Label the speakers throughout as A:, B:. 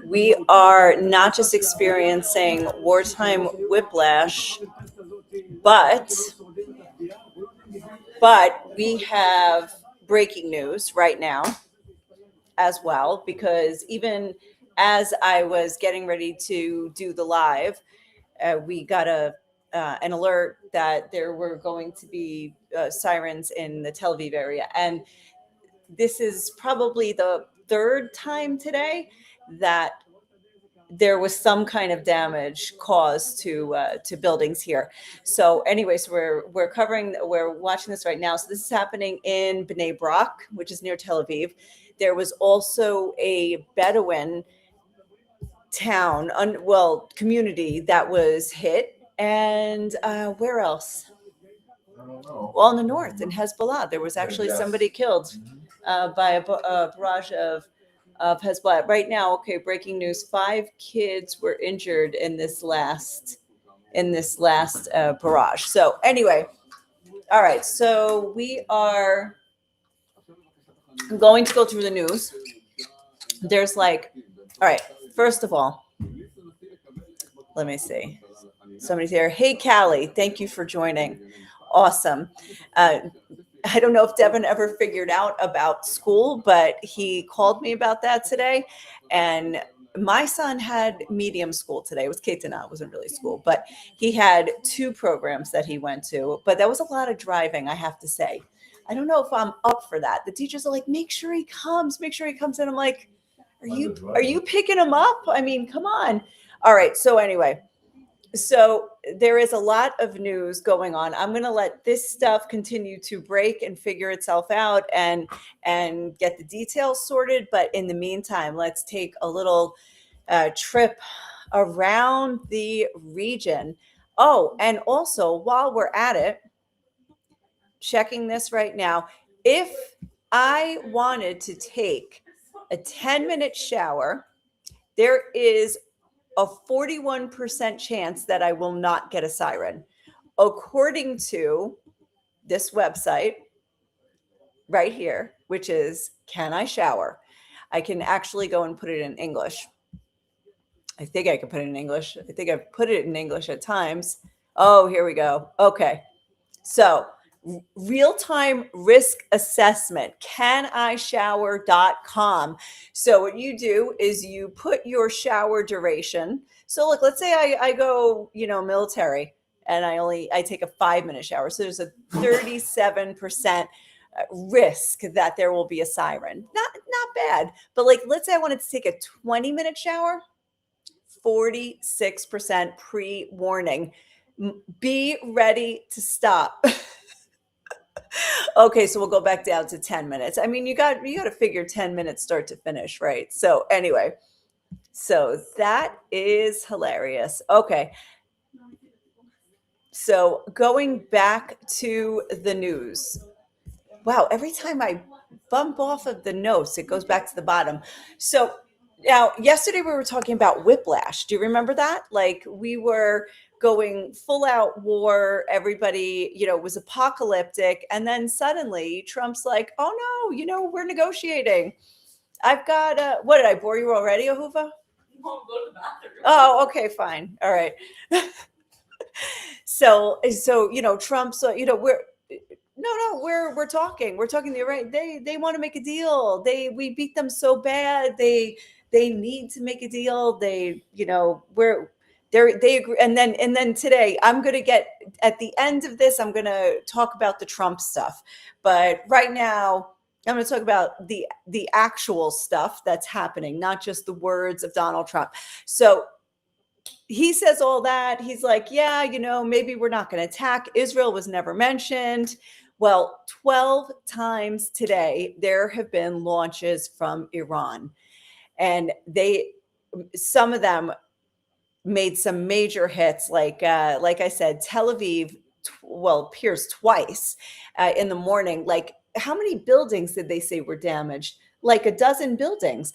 A: we are not just experiencing wartime whiplash, but we have breaking news right now as well, because even as I was getting ready to do the live, we got an alert that there were going to be sirens in the Tel Aviv area, and this is probably the third time today that there was some kind of damage caused to buildings here. So, anyways, we're watching this right now. So this is happening in Bnei Brak, which is near Tel Aviv. There was also a Bedouin town, community that was hit, and where else? Well, in the north, in Hezbollah, there was actually somebody killed by a barrage of Hezbollah. Right now, okay, breaking news: 5 kids were injured in this last barrage. So anyway, all right. So we are going to go through the news. There's all right. First of all, let me see. Somebody's here. Hey, Callie, thank you for joining. Awesome. I don't know if Devin ever figured out about school, but he called me about that today. And my son had medium school today. It was Ketana. It wasn't really school, but he had 2 programs that he went to. But that was a lot of driving, I have to say. I don't know if I'm up for that. The teachers are like, make sure he comes. And I'm like, are you picking him up? I mean, come on. All right. So anyway. So there is a lot of news going on. I'm going to let this stuff continue to break and figure itself out and get the details sorted. But in the meantime, let's take a little trip around the region. Oh, and also while we're at it, checking this right now, if I wanted to take a 10-minute shower, there is a 41% chance that I will not get a siren. According to this website right here, which is Can I Shower? I can actually go and put it in English. I think I can put it in English. I think I've put it in English at times. Oh, here we go. Okay. So real-time risk assessment, canishower.com. So what you do is you put your shower duration. So look, let's say I go, military, and I take a 5-minute shower. So there's a 37% risk that there will be a siren. Not bad. But let's say I wanted to take a 20-minute shower, 46% pre-warning. Be ready to stop. Okay, so we'll go back down to 10 minutes. I mean, you got to figure 10 minutes start to finish, right? So anyway, so that is hilarious. Okay. So going back to the news. Wow, every time I bump off of the notes, it goes back to the bottom. So now, yesterday we were talking about whiplash. Do you remember that? We were going full out war. Everybody, was apocalyptic. And then suddenly Trump's like, oh no, we're negotiating. I've got, what did I bore you already, Ahuva? You won't go to the bathroom. Oh, okay, fine. All right. So, Trump's, we're talking. We're talking. They're right. They want to make a deal. We beat them so bad. They need to make a deal. They agree. And then today I'm going to get, at the end of this, I'm going to talk about the Trump stuff. But right now I'm going to talk about the actual stuff that's happening, not just the words of Donald Trump. So he says all that. He's like, yeah, maybe we're not going to attack. Israel was never mentioned. Well, 12 times today, there have been launches from Iran. And some of them made some major hits. Like I said, Tel Aviv, appears twice in the morning. How many buildings did they say were damaged? Like a dozen buildings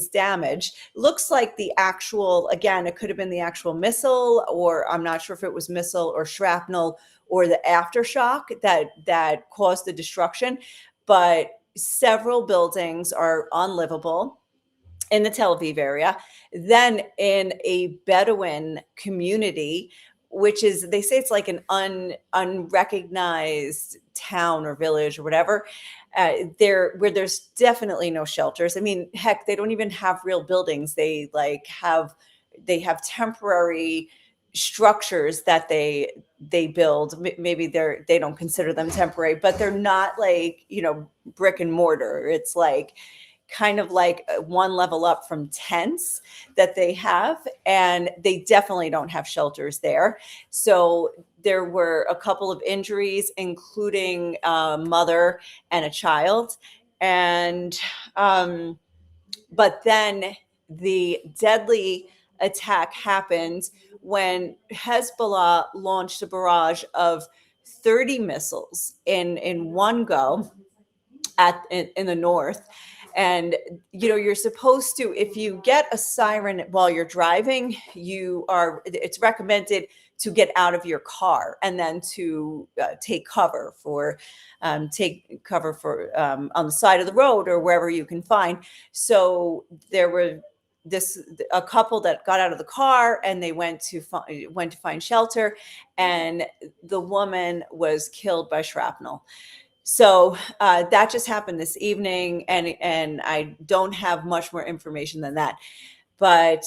A: damaged. Looks like the actual, again, it could have been the actual missile, or I'm not sure if it was missile or shrapnel or the aftershock that caused the destruction. But several buildings are unlivable. in the Tel Aviv area, then in a Bedouin community, which is, they say it's like an unrecognized town or village or whatever, there where there's definitely no shelters. I mean, heck, they don't even have real buildings. They have temporary structures that they build. Maybe they don't consider them temporary, but they're not like, brick and mortar. It's like kind of like one level up from tents that they have, and they definitely don't have shelters there. So there were a couple of injuries, including a mother and a child. And but then the deadly attack happened when Hezbollah launched a barrage of 30 missiles in one go in the north. And you're supposed to, if you get a siren while you're driving, it's recommended to get out of your car and then to take cover for on the side of the road or wherever you can find. So there were a couple that got out of the car, and they went to find shelter, and the woman was killed by shrapnel. So that just happened this evening, and I don't have much more information than that. But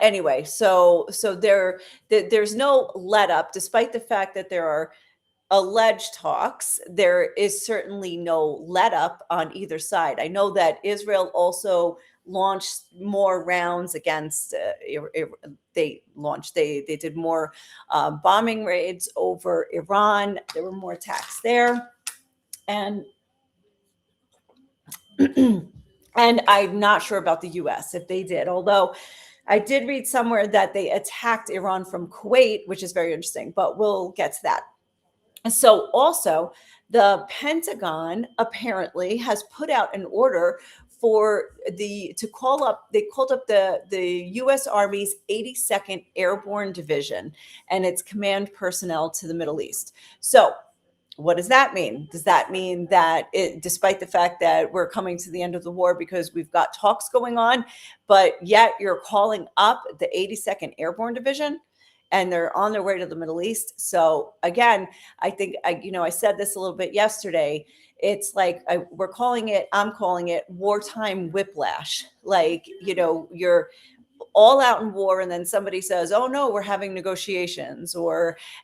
A: anyway, so there's no let up, despite the fact that there are alleged talks. There is certainly no let up on either side. I know that Israel also launched more rounds against. They did more bombing raids over Iran. There were more attacks there, and and I'm not sure about the U.S. if they did, although I did read somewhere that they attacked Iran from Kuwait, which is very interesting, but we'll get to that. So also, the Pentagon apparently has put out an order they called up the U.S. Army's 82nd Airborne Division and its command personnel to the Middle East. So what does that mean? Does that mean that despite the fact that we're coming to the end of the war because we've got talks going on, but yet you're calling up the 82nd Airborne Division and they're on their way to the Middle East? So again, I think, I said this a little bit yesterday. It's like I'm calling it wartime whiplash. Like, you're all out in war, and then somebody says, oh no, we're having negotiations,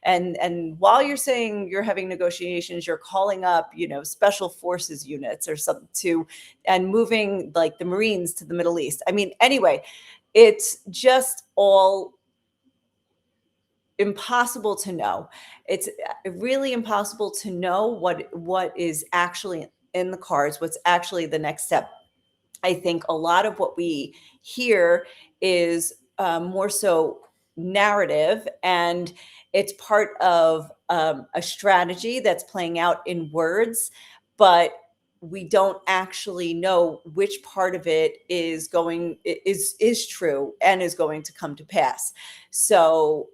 A: and while you're saying you're having negotiations, you're calling up special forces units or something and moving like the Marines to the Middle East. I mean, anyway, it's just all impossible to know. It's really impossible to know what is actually in the cards, what's actually the next step. I think a lot of what we hear is more so narrative, and it's part of a strategy that's playing out in words, but we don't actually know which part of it is true and is going to come to pass. So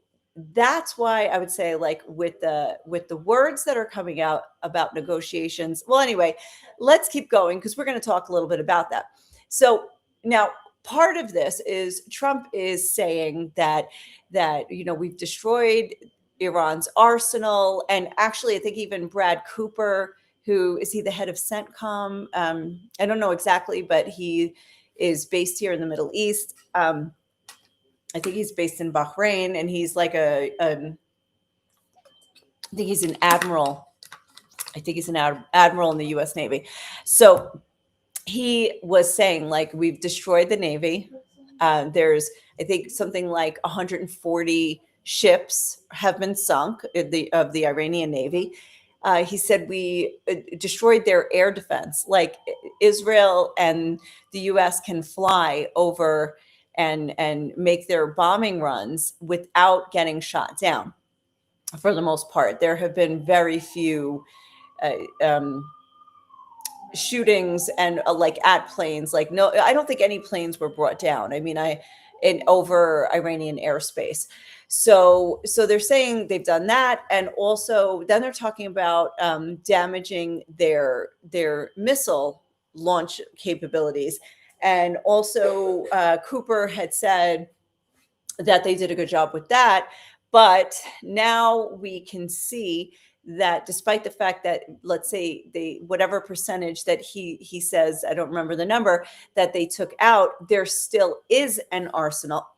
A: that's why I would say, like, with the words that are coming out about negotiations. Well, anyway, let's keep going because we're going to talk a little bit about that. So now part of this is Trump is saying that we've destroyed Iran's arsenal. And actually, I think even Brad Cooper, who is he the head of CENTCOM? I don't know exactly, but he is based here in the Middle East. I think he's based in Bahrain, and he's like I think he's an admiral. I think he's an admiral in the U.S. Navy. So he was saying, like, we've destroyed the Navy. There's, I think, something like 140 ships have been sunk of the Iranian Navy. He said we destroyed their air defense. Like, Israel and the U.S. can fly over and make their bombing runs without getting shot down. For the most part, there have been very few shootings and like at planes. Like, no, I don't think any planes were brought down. I mean, over Iranian airspace. So they're saying they've done that, and also then they're talking about damaging their missile launch capabilities. And also, Cooper had said that they did a good job with that. But now we can see that despite the fact that, let's say, they whatever percentage that he says, I don't remember the number, that they took out, there still is an arsenal.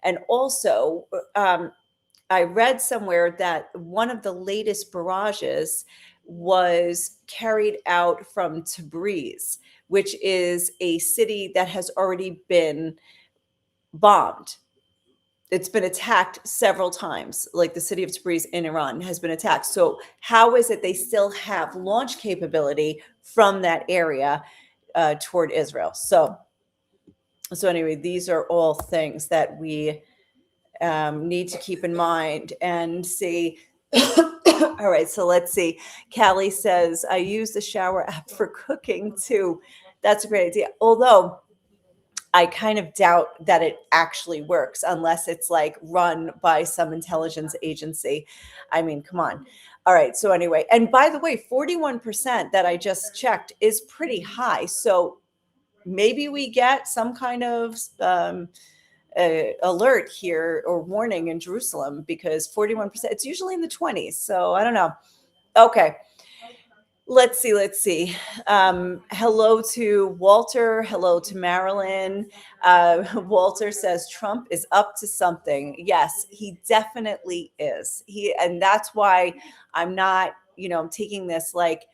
A: And also, I read somewhere that one of the latest barrages was carried out from Tabriz, which is a city that has already been bombed. It's been attacked several times. Like the city of Tabriz in Iran has been attacked. So how is it they still have launch capability from that area toward Israel? So anyway, these are all things that we need to keep in mind and see. All right, so let's see. Callie says, I use the shower app for cooking too. That's a great idea. Although I kind of doubt that it actually works unless it's like run by some intelligence agency. I mean, come on. All right. So, anyway, and by the way, 41% that I just checked is pretty high. So, maybe we get some kind of alert here or warning in Jerusalem because 41%, it's usually in the 20s. So, I don't know. Okay. Let's see. Hello to Walter. Hello to Marilyn. Walter says Trump is up to something. Yes, he definitely is. And that's why I'm not, I'm taking this like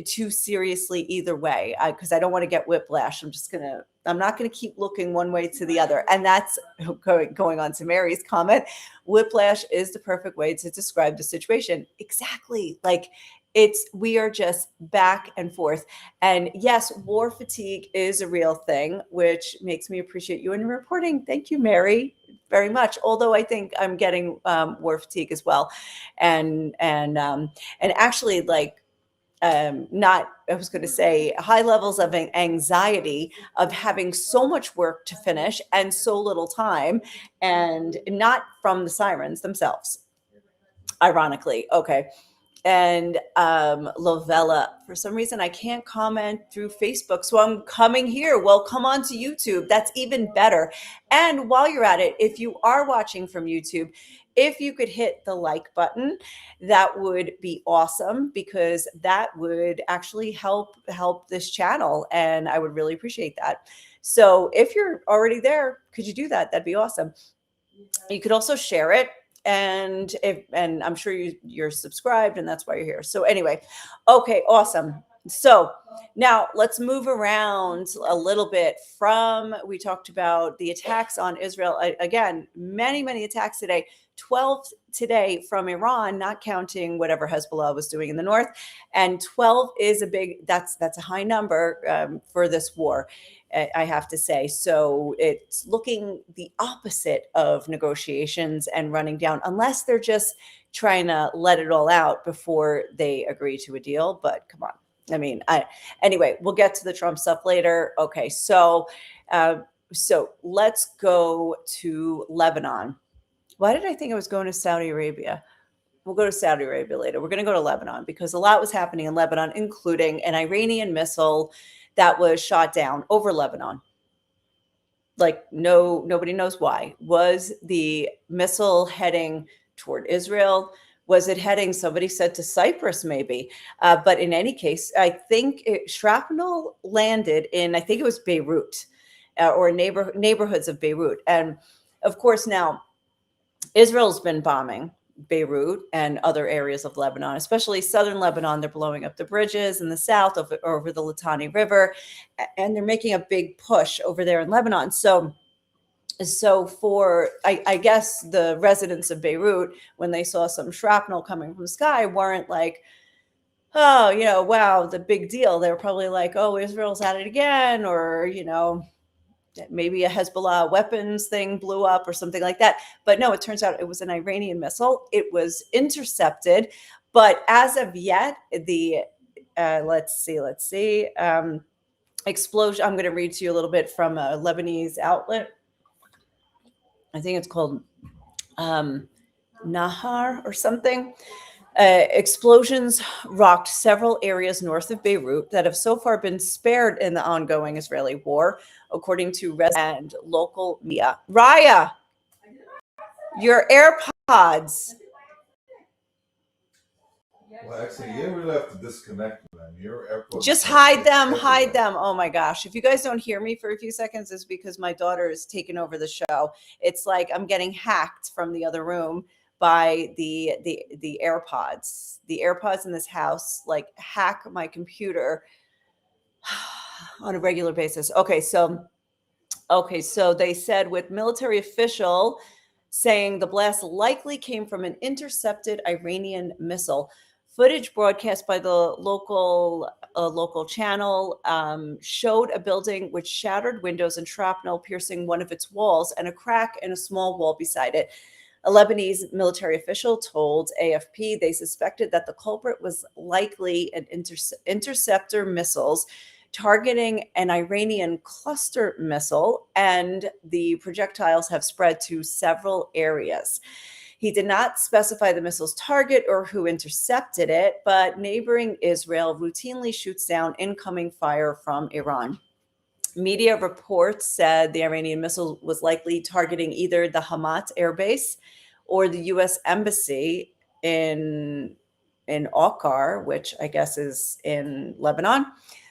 A: too seriously either way, because I don't want to get whiplash. I'm not gonna keep looking one way to the other. And that's going on to Mary's comment. Whiplash is the perfect way to describe the situation. Exactly. Like we are just back and forth. And yes, war fatigue is a real thing, which makes me appreciate you in reporting. Thank you, Mary, very much. Although I think I'm getting war fatigue as well. And actually, like, not, I was going to say, high levels of anxiety of having so much work to finish and so little time, and not from the sirens themselves, ironically. Okay. And Lovella, for some reason I can't comment through Facebook, so I'm coming here. Well, come on to YouTube. That's even better. And while you're at it, if you are watching from YouTube, if you could hit the like button, that would be awesome, because that would actually help this channel, and I would really appreciate that. So if you're already there, could you do that? That'd be awesome. You could also share it, and I'm sure you're subscribed, and that's why you're here. So anyway, okay, awesome. So now let's move around a little bit. We talked about the attacks on Israel. Again, many attacks today. 12 today from Iran, not counting whatever Hezbollah was doing in the north. And 12 is that's a high number for this war, I have to say. So it's looking the opposite of negotiations and running down, unless they're just trying to let it all out before they agree to a deal. But come on. I mean, anyway, we'll get to the Trump stuff later. Okay, so let's go to Lebanon. Why did I think I was going to Saudi Arabia? We'll go to Saudi Arabia later. We're going to go to Lebanon because a lot was happening in Lebanon, including an Iranian missile that was shot down over Lebanon. Like, nobody knows why. Was the missile heading toward Israel? Was it heading, somebody said, to Cyprus maybe? But in any case, I think shrapnel landed in, I think it was Beirut or neighborhoods of Beirut. And of course, now Israel's been bombing Beirut and other areas of Lebanon, especially southern Lebanon. They're blowing up the bridges in the south over the Litani River, and they're making a big push over there in Lebanon. So for, I guess, the residents of Beirut, when they saw some shrapnel coming from the sky, weren't like, oh, wow, the big deal. They were probably like, oh, Israel's at it again, or, maybe a Hezbollah weapons thing blew up or something like that. But no, it turns out it was an Iranian missile. It was intercepted. But as of yet, the let's see, explosion. I'm going to read to you a little bit from a Lebanese outlet. I think it's called Nahar or something. Explosions rocked several areas north of Beirut that have so far been spared in the ongoing Israeli war, according to and local media. Raya, your AirPods.
B: Well, actually, you really have to disconnect them. Your AirPods.
A: Just hide them, hide them. Oh my gosh. If you guys don't hear me for a few seconds, it's because my daughter is taking over the show. It's like I'm getting hacked from the other room by the AirPods. The AirPods in this house like hack my computer on a regular basis. Okay, so they said with military official saying the blast likely came from an intercepted Iranian missile. Footage broadcast by the local channel showed a building with shattered windows and shrapnel piercing one of its walls and a crack in a small wall beside it. A Lebanese military official told AFP they suspected that the culprit was likely an interceptor missiles targeting an Iranian cluster missile, and the projectiles have spread to several areas. He did not specify the missile's target or who intercepted it, but neighboring Israel routinely shoots down incoming fire from Iran. Media reports said the Iranian missile was likely targeting either the Hamat airbase or the U.S. embassy in Okar, which I guess is in Lebanon.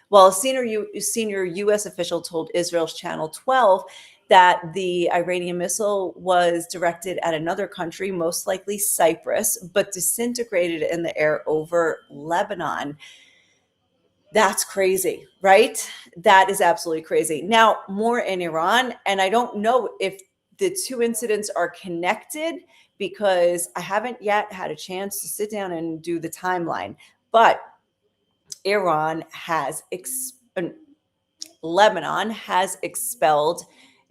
A: While a senior U.S. official told Israel's Channel 12 that the Iranian missile was directed at another country, most likely Cyprus, but disintegrated in the air over Lebanon. That's crazy, right? That is absolutely crazy. Now, more in Iran, and I don't know if the two incidents are connected because I haven't yet had a chance to sit down and do the timeline. But Lebanon has expelled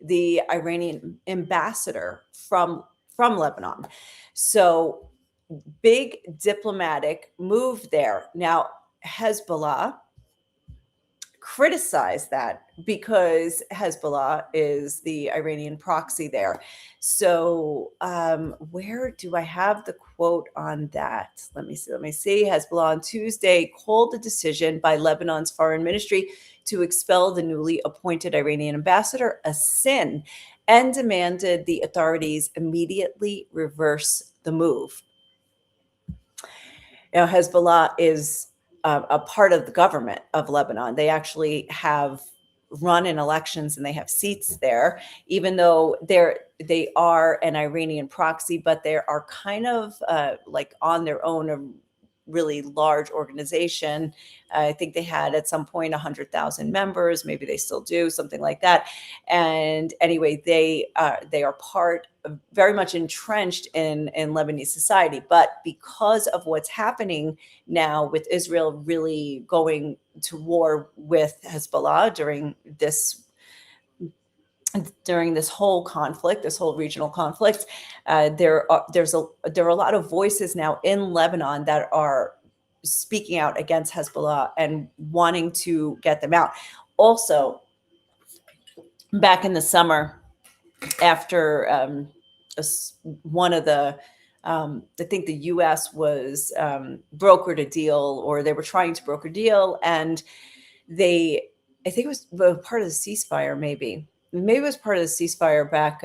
A: the Iranian ambassador from Lebanon. So big diplomatic move there. Now, Hezbollah criticized that because Hezbollah is the Iranian proxy there. So where do I have the quote on that? Let me see. Hezbollah on Tuesday called the decision by Lebanon's foreign ministry to expel the newly appointed Iranian ambassador a sin and demanded the authorities immediately reverse the move. Now, Hezbollah is a part of the government of Lebanon. They actually have run in elections and they have seats there, even though they are an Iranian proxy, but they are kind of like on their own, a really large organization. I think they had at some point 100,000 members. Maybe they still do, something like that. And anyway, they are part of, very much entrenched in Lebanese society. But because of what's happening now with Israel really going to war with Hezbollah during this whole conflict, this whole regional conflict, there are a lot of voices now in Lebanon that are speaking out against Hezbollah and wanting to get them out. Also, back in the summer, after one of the I think the U.S. was brokered a deal, or they were trying to broker a deal, and I think it was part of the ceasefire, maybe it was part of the ceasefire back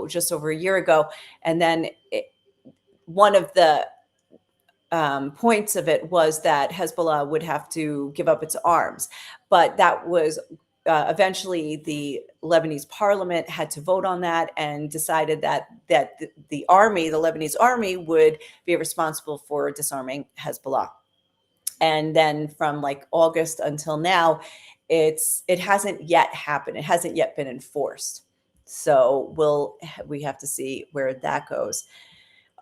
A: just over a year ago. And then one of the points of it was that Hezbollah would have to give up its arms. But that was eventually the Lebanese parliament had to vote on that and decided that the Lebanese army would be responsible for disarming Hezbollah. And then from like August until now, it hasn't yet happened. It hasn't yet been enforced. So we have to see where that goes.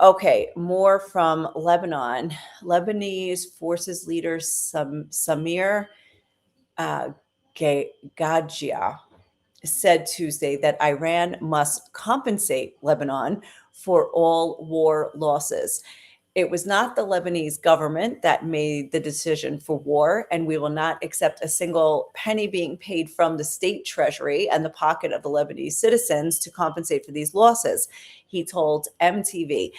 A: Okay, more from Lebanon. Lebanese forces leader Samir Gadjia said Tuesday that Iran must compensate Lebanon for all war losses. It was not the Lebanese government that made the decision for war, and we will not accept a single penny being paid from the state treasury and the pocket of the Lebanese citizens to compensate for these losses, he told MTV.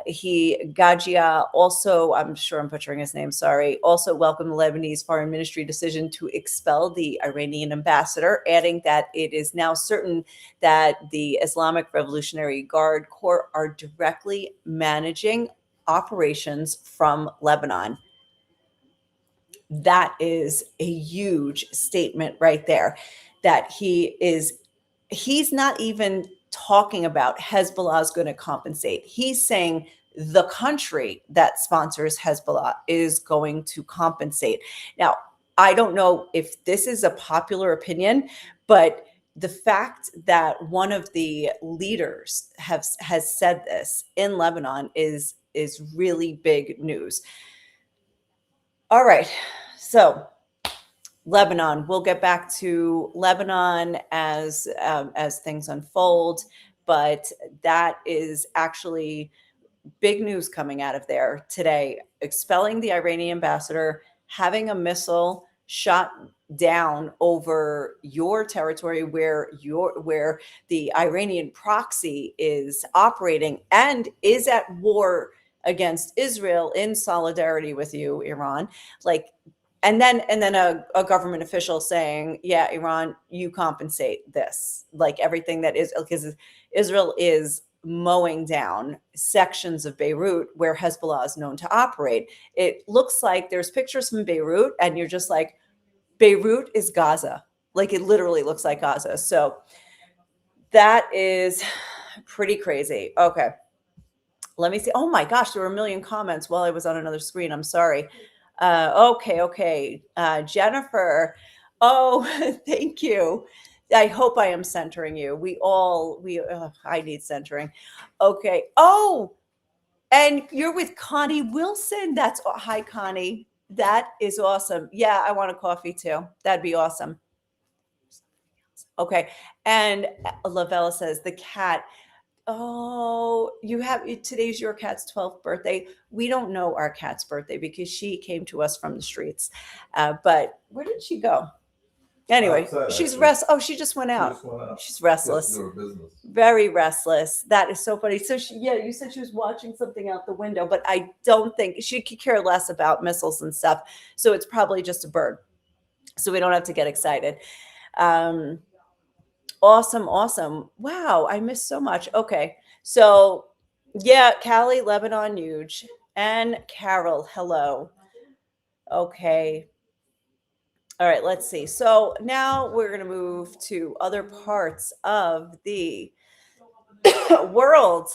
A: Gajia also, I'm sure I'm butchering his name, sorry, also welcomed the Lebanese Foreign Ministry decision to expel the Iranian ambassador, adding that it is now certain that the Islamic Revolutionary Guard Corps are directly managing operations from Lebanon. That is a huge statement right there, that he's not even talking about Hezbollah is going to compensate. He's saying the country that sponsors Hezbollah is going to compensate. Now, I don't know if this is a popular opinion, but the fact that one of the leaders has said this in Lebanon is really big news. All right. So Lebanon, we'll get back to Lebanon as things unfold, but that is actually big news coming out of there today. Expelling the Iranian ambassador, having a missile shot down over your territory where the Iranian proxy is operating and is at war against Israel in solidarity with you, Iran. Like, and then a government official saying, yeah, Iran, you compensate this, like everything that is, because Israel is mowing down sections of Beirut where Hezbollah is known to operate. It looks like there's pictures from Beirut and you're just like, Beirut is Gaza. Like, it literally looks like Gaza. So that is pretty crazy. Okay. Let me see. Oh my gosh, there were a million comments while I was on another screen. I'm sorry. Okay. Jennifer. Oh, thank you. I hope I am centering you. I need centering. Okay. Oh, and you're with Connie Wilson. Hi, Connie. That is awesome. Yeah, I want a coffee too. That'd be awesome. Okay. And Lavella says the cat. Oh, today's your cat's 12th birthday. We don't know our cat's birthday because she came to us from the streets. But where did she go? Anyway,
B: Outside,
A: she's
B: actually.
A: Oh, she just went
B: She
A: out.
B: just went out.
A: She's
B: She has
A: restless.
B: to do her business.
A: Very restless. That is so funny. So you said she was watching something out the window, but I don't think she could care less about missiles and stuff. So it's probably just a bird. So we don't have to get excited. Awesome. Wow, I missed so much. Okay. So yeah, Callie, Lebanon, huge. And Carol, hello. Okay. All right, let's see. So now we're going to move to other parts of the world.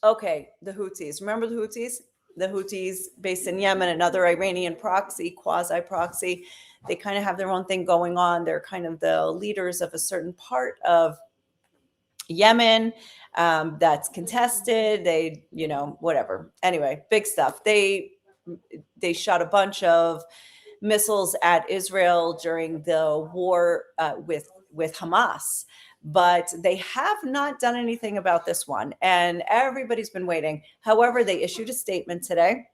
A: Okay, the Houthis. Remember the Houthis? The Houthis based in Yemen, another Iranian proxy, quasi proxy. They kind of have their own thing going on. They're kind of the leaders of a certain part of Yemen that's contested. They, whatever. Anyway, big stuff. They shot a bunch of missiles at Israel during the war with Hamas, but they have not done anything about this one, and everybody's been waiting. However, they issued a statement today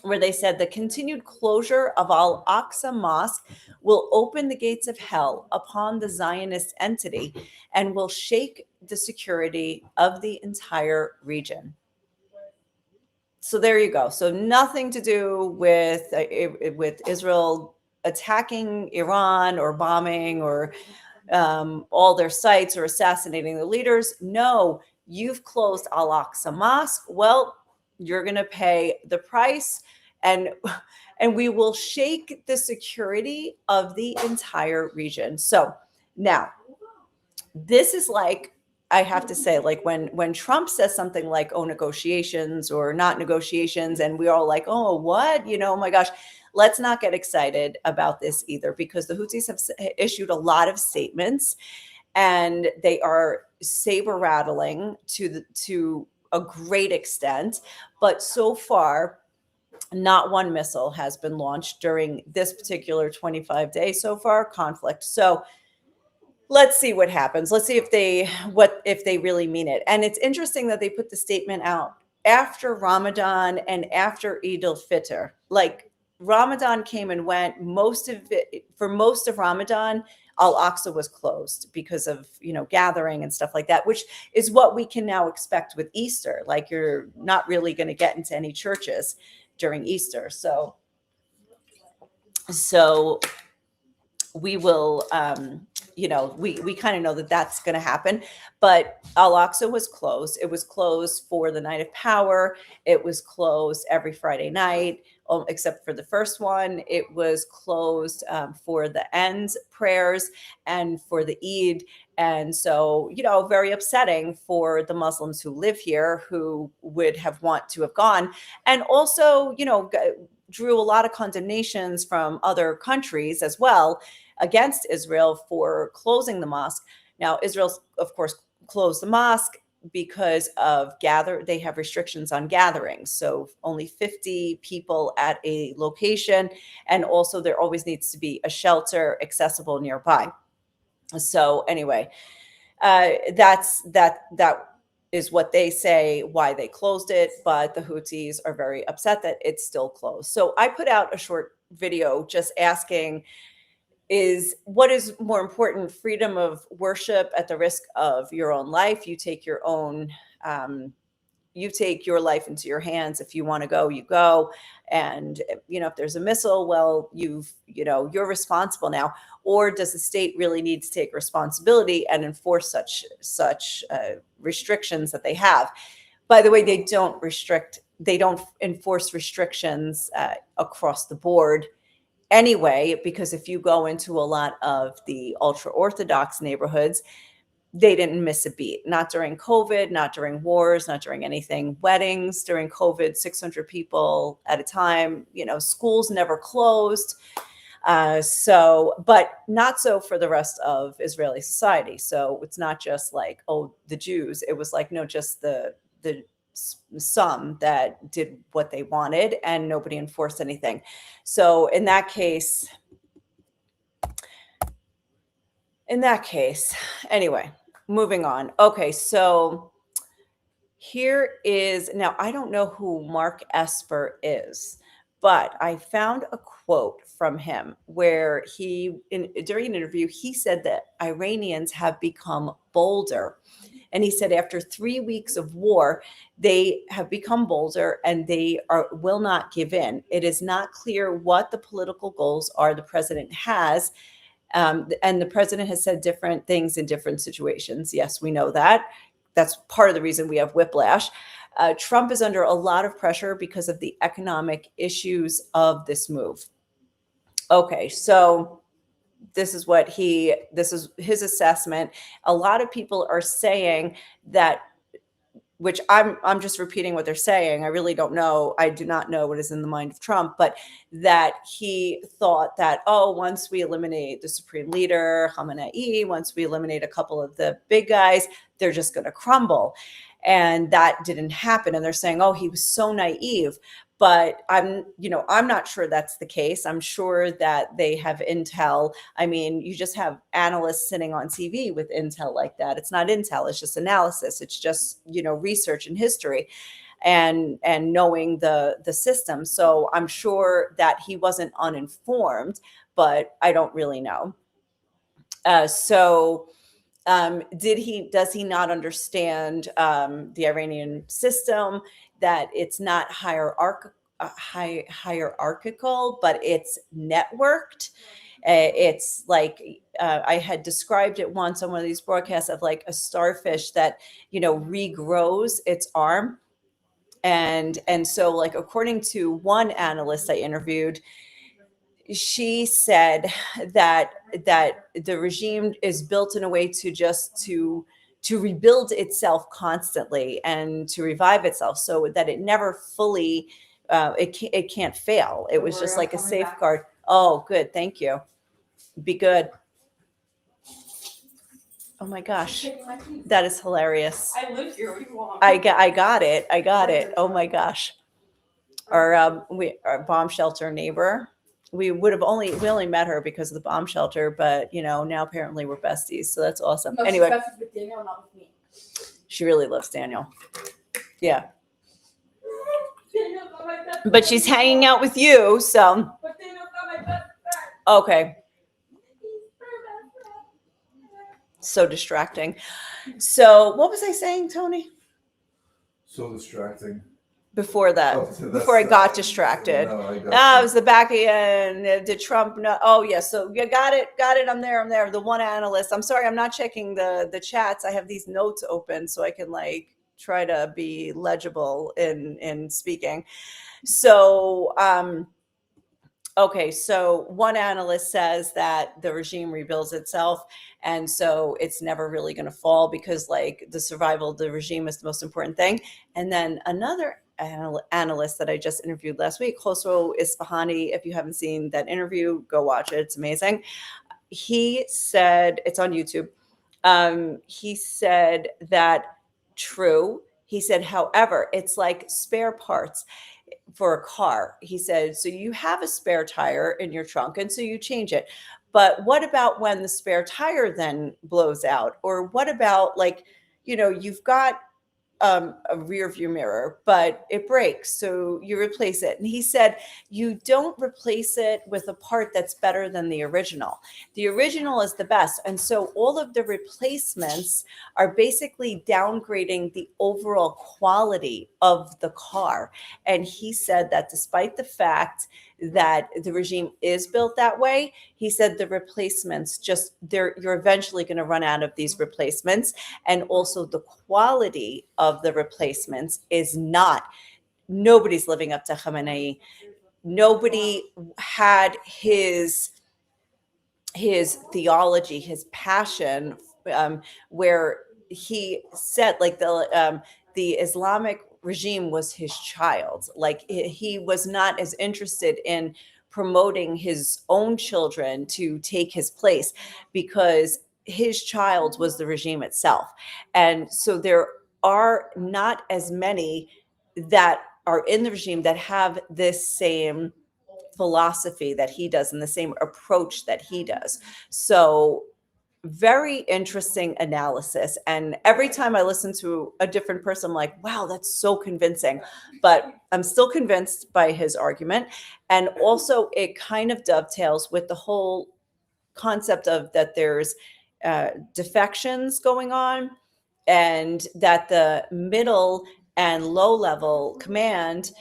A: where they said the continued closure of Al-Aqsa Mosque will open the gates of hell upon the Zionist entity and will shake the security of the entire region. So there you go. So nothing to do with Israel attacking Iran or bombing or all their sites or assassinating the leaders. No, you've closed Al-Aqsa Mosque. Well, you're going to pay the price, and we will shake the security of the entire region. So now, this is like, I have to say, like when Trump says something like, oh, negotiations or not negotiations, and we're all like, oh, what? Oh my gosh, let's not get excited about this either, because the Houthis have issued a lot of statements and they are saber rattling to a great extent. But so far, not one missile has been launched during this particular 25-day so far conflict. So let's see what happens. Let's see if they really mean it. And it's interesting that they put the statement out after Ramadan and after Eid al-Fitr. Like, Ramadan came and went. For most of Ramadan, Al-Aqsa was closed because of, gathering and stuff like that, which is what we can now expect with Easter. Like, you're not really going to get into any churches during Easter. So we will, we kind of know that that's going to happen. But Al-Aqsa was closed. It was closed for the Night of Power. It was closed every Friday night, except for the first one. It was closed for the ends prayers and for the Eid. And so, very upsetting for the Muslims who live here, who would have want to have gone. And also, drew a lot of condemnations from other countries as well against Israel for closing the mosque. Now, Israel, of course, closed the mosque because of they have restrictions on gatherings. So only 50 people at a location. And also there always needs to be a shelter accessible nearby. So anyway, that is what they say, why they closed it. But the Houthis are very upset that it's still closed. So I put out a short video just asking, what is more important, freedom of worship at the risk of your own life? You take your life into your hands. If you want to go, you go. And, if there's a missile, well, you're responsible now. Or does the state really need to take responsibility and enforce such restrictions that they have? By the way, they don't enforce restrictions across the board anyway, because if you go into a lot of the ultra-Orthodox neighborhoods, they didn't miss a beat. Not during COVID, not during wars, not during anything. Weddings during COVID, 600 people at a time. Schools never closed. But not so for the rest of Israeli society. So it's not just like, the Jews. It was like, no, just the some that did what they wanted and nobody enforced anything. So in that case, anyway, moving on. Okay, so here is, now I don't know who Mark Esper is, but I found a quote from him where during an interview, he said that Iranians have become bolder. And he said after 3 weeks of war, they have become bolder and they will not give in. It is not clear what the political goals are the president has. And the president has said different things in different situations. Yes, we know that. That's part of the reason we have whiplash. Trump is under a lot of pressure because of the economic issues of this move. Okay, so this is his assessment. A lot of people are saying that, which I'm just repeating what they're saying. I really don't know. I do not know what is in the mind of Trump, but that he thought that, once we eliminate the supreme leader, Khamenei, once we eliminate a couple of the big guys, they're just going to crumble. And that didn't happen. And they're saying, he was so naive. But I'm not sure that's the case. I'm sure that they have intel. I mean, you just have analysts sitting on TV with intel like that. It's not intel, it's just analysis. It's just, research and history and knowing the system. So I'm sure that he wasn't uninformed, but I don't really know. Does he not understand the Iranian system, that it's not hierarchical, but it's networked? It's like, I had described it once on one of these broadcasts of like a starfish that, regrows its arm. And so, like, according to one analyst I interviewed, she said that the regime is built in a way to rebuild itself constantly and to revive itself, so that it never fully it can't fail. It was just like a safeguard. Oh, good, thank you. Be good. Oh my gosh, that is hilarious.
C: I live here. What do you want?
A: I got it. Oh my gosh. Our bomb shelter neighbor. We only met her because of the bomb shelter, but now apparently we're besties, so that's awesome.
C: No,
A: Anyway,
C: she's besties with Daniel, not with me.
A: she really loves Daniel. Yeah,
C: Daniel's not my best
A: but she's hanging out with you, so
C: But Daniel's not my best friend.
A: okay. So distracting. So what was I saying, Tony?
B: So distracting.
A: Before that,
B: Oh, so
A: before I
B: that's-
A: got distracted.
B: No, I got
A: Ah, it
B: you.
A: was the back end. Did Trump know? Oh, yeah. So you got it. I'm there. The one analyst. I'm sorry, I'm not checking the chats. I have these notes open so I can like try to be legible in speaking. So, okay, so one analyst says that the regime rebuilds itself, and so it's never really going to fall because, like, the survival of the regime is the most important thing. And then another analyst that I just interviewed last week, Khosrow Isfahani, if you haven't seen that interview, go watch it. It's amazing. He said, it's on YouTube. He said that true. He said, however, it's like spare parts for a car. He said, so you have a spare tire in your trunk and so you change it. But what about when the spare tire then blows out? Or what about like, you've got a rear view mirror, but it breaks. So you replace it. And he said, you don't replace it with a part that's better than the original. The original is the best. And so all of the replacements are basically downgrading the overall quality of the car. And he said that despite the fact that the regime is built that way, he said the replacements you're eventually going to run out of these replacements. And also the quality of the replacements is not, nobody's living up to Khamenei. Nobody had his theology, his passion, where he said like the Islamic regime was his child. Like he was not as interested in promoting his own children to take his place because his child was the regime itself. And so there are not as many that are in the regime that have this same philosophy that he does and the same approach that he does. So very interesting analysis. And every time I listen to a different person, I'm like, wow, that's so convincing. But I'm still convinced by his argument. And also it kind of dovetails with the whole concept of that there's defections going on and that the middle and low level command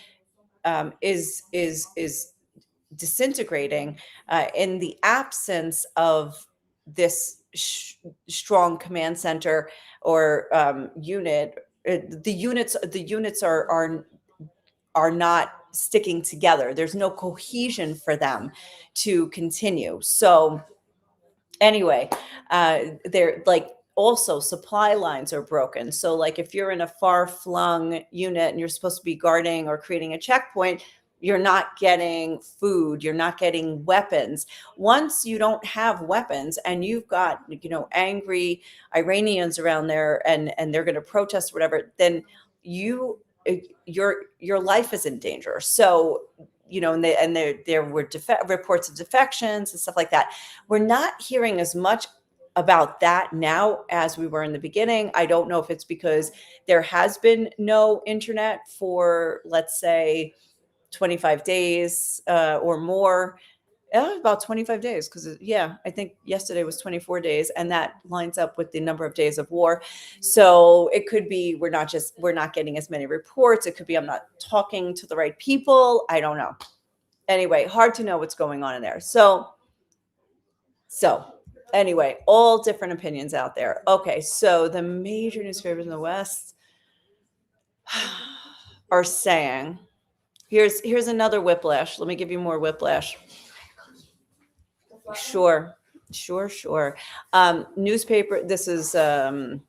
A: is disintegrating in the absence of this strong command center or unit. The units are not sticking together. There's no cohesion for them to continue. So anyway, they're like, also supply lines are broken. So like if you're in a far flung unit and you're supposed to be guarding or creating a checkpoint, you're not getting food, you're not getting weapons. Once you don't have weapons and you've got, angry Iranians around there and they're going to protest or whatever, then your life is in danger. So, and there were reports of defections and stuff like that. We're not hearing as much about that now as we were in the beginning. I don't know if it's because there has been no internet for, let's say, 25 days or more. About 25 days, because I think yesterday was 24 days, and that lines up with the number of days of war. So it could be we're not getting as many reports. It could be I'm not talking to the right people. I don't know. Anyway, hard to know what's going on in there. So anyway, all different opinions out there. Okay, so the major newspapers in the West are saying, here's another whiplash. Let me give you more whiplash. Sure. Newspaper, this is a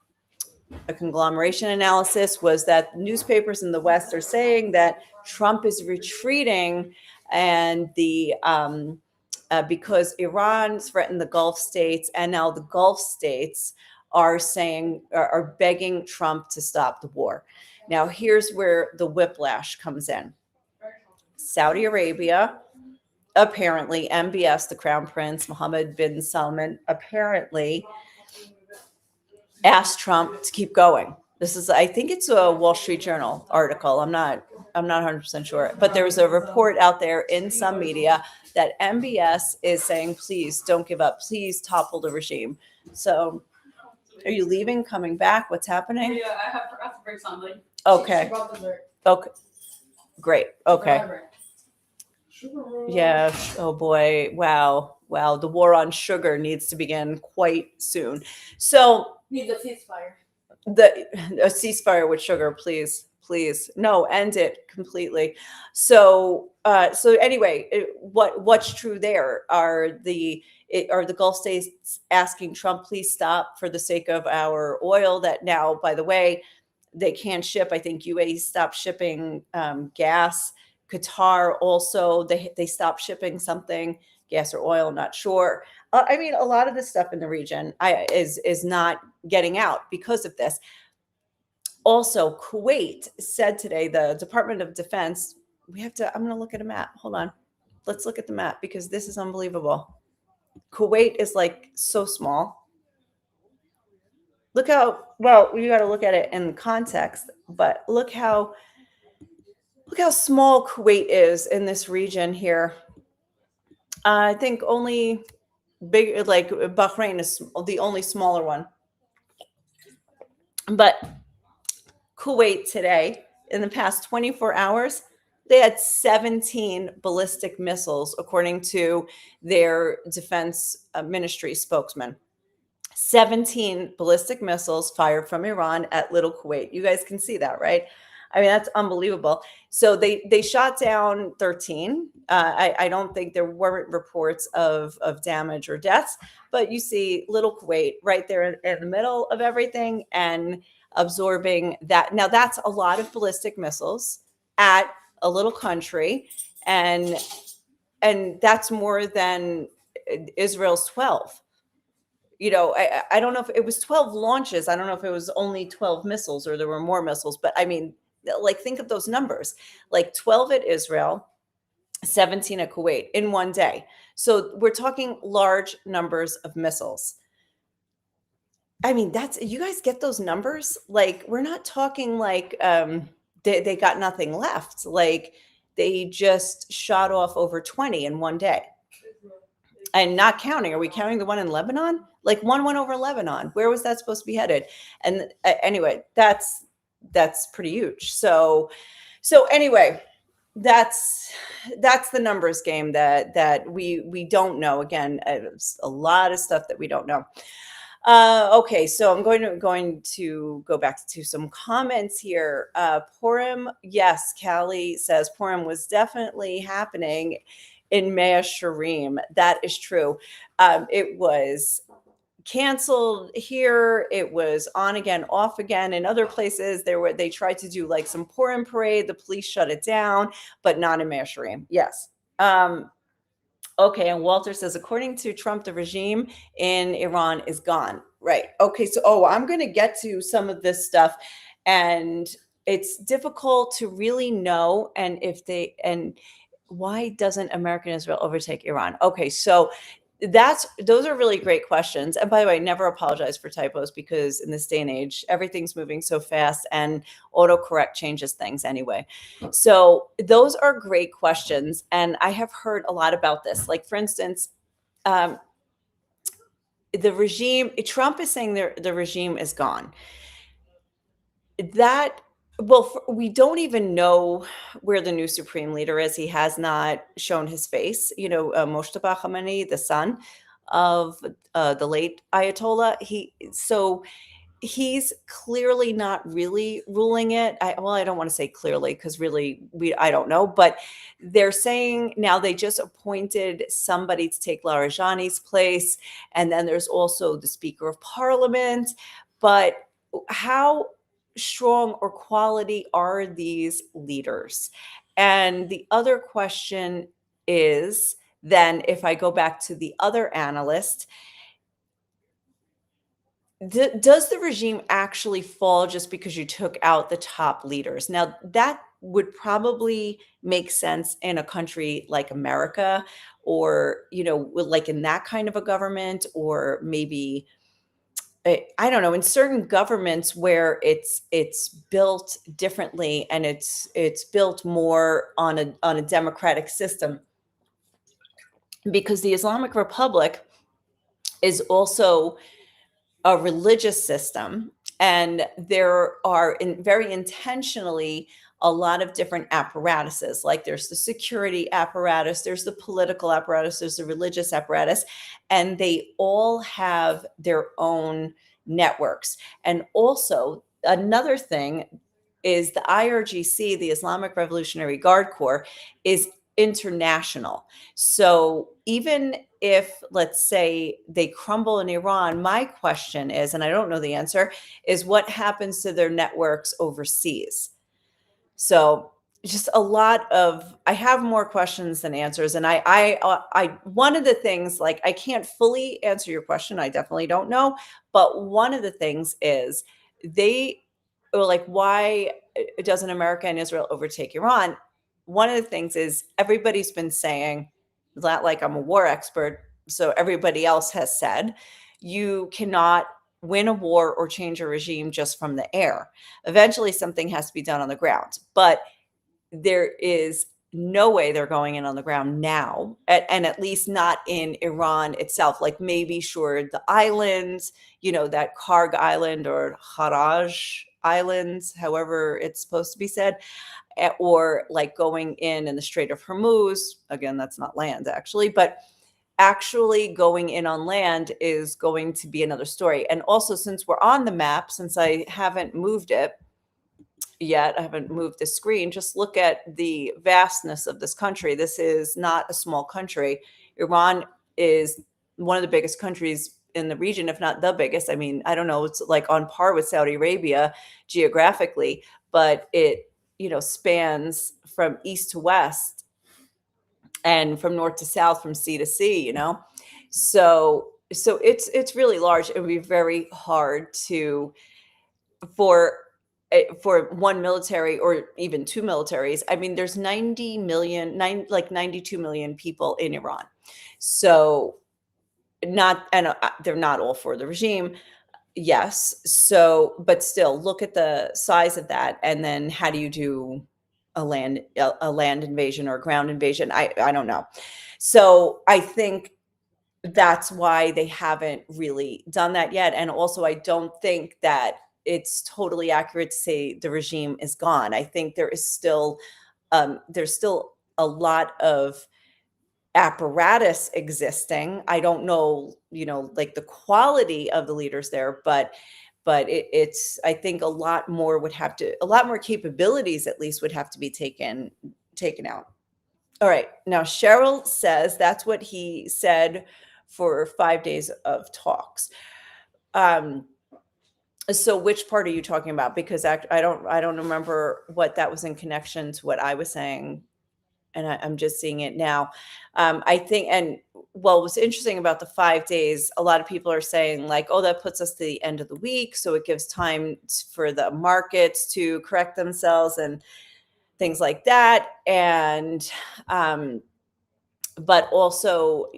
A: conglomeration analysis, was that newspapers in the West are saying that Trump is retreating and because Iran threatened the Gulf states, and now the Gulf states are begging Trump to stop the war. Now, here's where the whiplash comes in. Saudi Arabia, apparently, MBS, the Crown Prince Mohammed bin Salman, apparently asked Trump to keep going. This is, I think it's a Wall Street Journal article. I'm not 100% sure, but there was a report out there in some media that MBS is saying, please don't give up. Please topple the regime. So Are you leaving? Coming back? What's happening?
C: Yeah, I have forgot to bring something.
A: Okay.
C: She brought dessert.
A: Okay. Great. Okay.
C: Forever.
A: Yeah. Oh boy. Wow. Wow. The war on sugar needs to begin quite soon. So
C: Need the ceasefire.
A: a ceasefire with sugar, please, please. No, end it completely. So so anyway, what's true there are are the Gulf states asking Trump, please stop for the sake of our oil that now, by the way, they can't ship. I think UAE stopped shipping gas. Qatar also, they stopped shipping something, gas or oil, not sure. I mean, a lot of the stuff in the region is not getting out because of this. Also, Kuwait said today, the Department of Defense, I'm going to look at a map. Hold on. Let's look at the map because this is unbelievable. Kuwait is like so small. Look how, well, you got to look at it in context, but look how small Kuwait is in this region here. I think only big, like Bahrain is the only smaller one. But Kuwait today, in the past 24 hours, they had 17 ballistic missiles, according to their defense ministry spokesman. 17 ballistic missiles fired from Iran at Little Kuwait. You guys can see that, right? I mean, that's unbelievable. So they shot down 13. I don't think there weren't reports of damage or deaths, but you see Little Kuwait right there in the middle of everything and absorbing that. Now that's a lot of ballistic missiles at a little country, and that's more than Israel's 12. You know, I don't know if it was 12 launches. I don't know if it was only 12 missiles or there were more missiles, but I mean, like, think of those numbers, like 12 at Israel, 17 at Kuwait in one day. So we're talking large numbers of missiles. I mean, you guys get those numbers? Like, we're not talking like they got nothing left. Like, they just shot off over 20 in one day. And not counting, are we counting the one in Lebanon? Like, one went over Lebanon. Where was that supposed to be headed? And anyway, that's pretty huge. So anyway, that's the numbers game that we don't know. Again, it's a lot of stuff that we don't know. Okay, so I'm going to go back to some comments here. Purim, yes, Callie says Purim was definitely happening in Mea Shearim. That is true. It was canceled here. It was on again, off again in other places. They tried to do like some Purim parade. The police shut it down, but not in Mea Shearim. Yes. Okay, and Walter says, according to Trump, the regime in Iran is gone. Right. Okay, so I'm going to get to some of this stuff, and it's difficult to really know. And why doesn't American Israel overtake Iran? Okay, so those are really great questions. And by the way, never apologize for typos, because in this day and age, everything's moving so fast and autocorrect changes things anyway. So those are great questions. And I have heard a lot about this. Like, for instance, the regime, Trump is saying the regime is gone. We don't even know where the new supreme leader is. He has not shown his face. You know, Moshtaba Khamenei, the son of the late Ayatollah, he's clearly not really ruling it. I don't want to say clearly, because really I don't know, but they're saying now they just appointed somebody to take Larijani's place, and then there's also the Speaker of Parliament. But how strong or quality are these leaders? And the other question is, then, if I go back to the other analyst, does the regime actually fall just because you took out the top leaders? Now, that would probably make sense in a country like America, or, like in that kind of a government, or maybe, I don't know, in certain governments where it's built differently, and it's built more on a democratic system, because the Islamic Republic is also a religious system, and there are very intentionally a lot of different apparatuses. Like there's the security apparatus, there's the political apparatus, there's the religious apparatus, and they all have their own networks. And also, another thing is the IRGC, the Islamic Revolutionary Guard Corps, is international. So even if, let's say, they crumble in Iran, my question is, and I don't know the answer, is what happens to their networks overseas? So just a lot of, I have more questions than answers. And one of the things, like, I can't fully answer your question. I definitely don't know. But one of the things is they, or like, why doesn't America and Israel overtake Iran? One of the things is everybody's been saying that, like, I'm a war expert. So everybody else has said, you cannot win a war or change a regime just from the air. Eventually, something has to be done on the ground. But there is no way they're going in on the ground now, and at least not in Iran itself. Like maybe, sure, the islands, that Karg Island or Haraj Islands, however it's supposed to be said, or like going in the Strait of Hormuz. Again, that's not land actually, but actually going in on land is going to be another story. And also, since we're on the map, since I haven't moved it yet, I haven't moved the screen, just look at the vastness of this country. This is not a small country. Iran is one of the biggest countries in the region, if not the biggest. I mean, I don't know, it's like on par with Saudi Arabia geographically, but it, spans from east to west and from north to south, from sea to sea, So it's really large. It would be very hard for one military or even two militaries. I mean, there's 92 million people in Iran. So they're not all for the regime. Yes. So, but still, look at the size of that. And then how do you do a land invasion or a ground invasion? I don't know. So I think that's why they haven't really done that yet. And also, I don't think that it's totally accurate to say the regime is gone. I think there's still a lot of apparatus existing. I don't know, like the quality of the leaders there, but it's, I think a lot more capabilities at least would have to be taken out. All right. Now, Cheryl says that's what he said for 5 days of talks. So which part are you talking about? Because I don't remember what that was in connection to what I was saying. And I'm just seeing it now. I think, and well, what's interesting about the 5 days, a lot of people are saying like, oh, that puts us to the end of the week. So it gives time for the markets to correct themselves and things like that. And, but also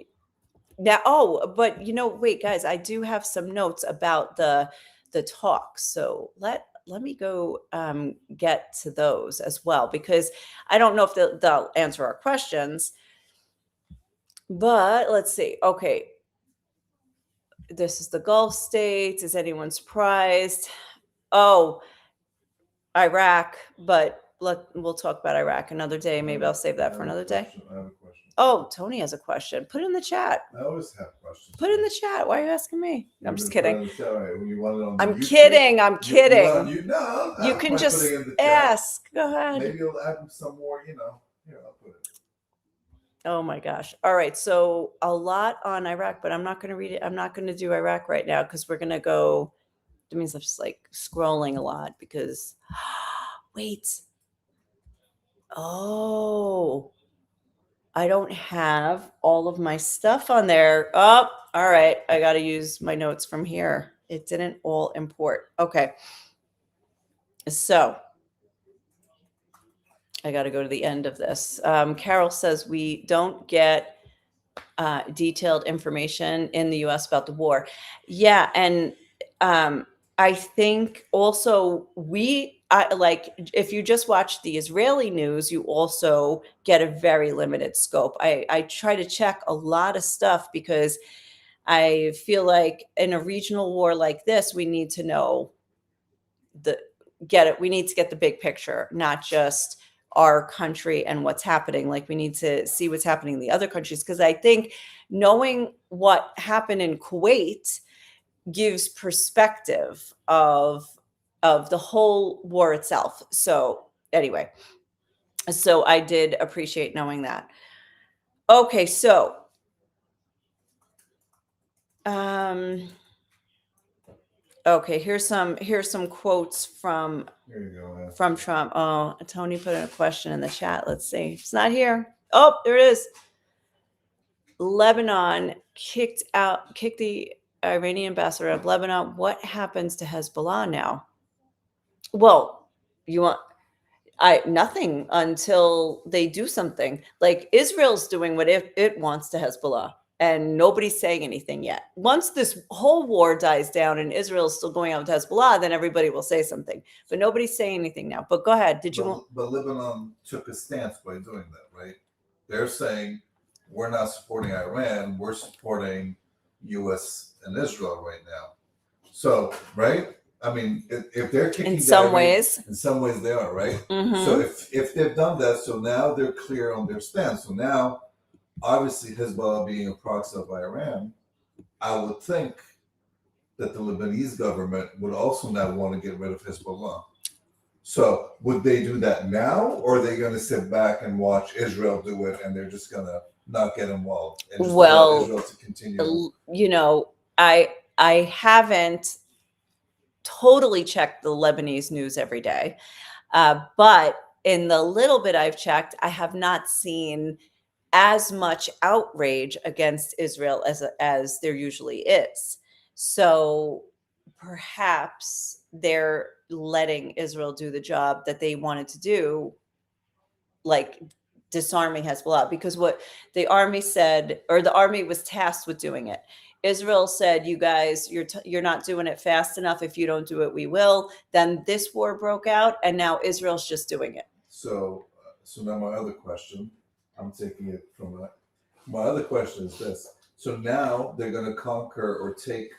A: now, but wait, guys, I do have some notes about the talk. So let me go get to those as well, because I don't know if they'll answer our questions, but let's see. Okay. This is the Gulf states. Is anyone surprised? Oh, Iraq, but we'll talk about Iraq another day. Maybe I'll save that for another day.
B: I have a question.
A: Oh, Tony has a question. Put it in the chat.
B: I always have questions.
A: Put it in the chat. Why are you asking me? No, I'm just kidding. I'm kidding. You can just ask. Go ahead.
B: Maybe you'll add some more, Here, I'll put it.
A: Oh my gosh. All right. So a lot on Iraq, but I'm not going to read it. I'm not going to do Iraq right now because we're going to go. That means I'm just like scrolling a lot because wait. Oh, I don't have all of my stuff on there. Oh, all right. I got to use my notes from here. It didn't all import. Okay. So I got to go to the end of this. Carol says we don't get detailed information in the U.S. about the war. Yeah. And I think also like if you just watch the Israeli news, you also get a very limited scope. I try to check a lot of stuff because I feel like in a regional war like this, we need to know we need to get the big picture, not just our country and what's happening. Like we need to see what's happening in the other countries. Because I think knowing what happened in Kuwait gives perspective of the whole war itself. So anyway, so I did appreciate knowing that. Okay, so okay, here's some quotes from
B: Here you go.
A: Trump. Oh, Tony put in a question in the chat. Let's see. It's not here. Oh, there it is. Lebanon kicked the Iranian ambassador of Lebanon. What happens to Hezbollah now? Well, nothing until they do something. Like Israel's doing what it wants to Hezbollah, and nobody's saying anything yet. Once this whole war dies down and Israel's still going out with Hezbollah, then everybody will say something. But nobody's saying anything now. But go ahead.
B: But Lebanon took a stance by doing that, right? They're saying we're not supporting Iran, we're supporting U.S. and Israel right now. So, right? I mean, if they're kicking
A: in some ways
B: they are, right?
A: Mm-hmm.
B: So if they've done that, so now they're clear on their stance. So now, obviously, Hezbollah being a proxy of Iran, I would think that the Lebanese government would also now want to get rid of Hezbollah. So would they do that now, or are they going to sit back and watch Israel do it, and they're just going to not get involved and just allow Israel to continue?
A: You know, I haven't totally checked the Lebanese news every day, but in the little bit I've checked, I have not seen as much outrage against Israel as there usually is. So perhaps they're letting Israel do the job that they wanted to do, like disarming Hezbollah, because what the army said, or the army was tasked with doing it. Israel said, you guys, you're not doing it fast enough. If you don't do it, we will. Then this war broke out, and now Israel's just doing it.
B: So now my other question, I'm taking it from that. My other question is this. So now they're going to conquer or take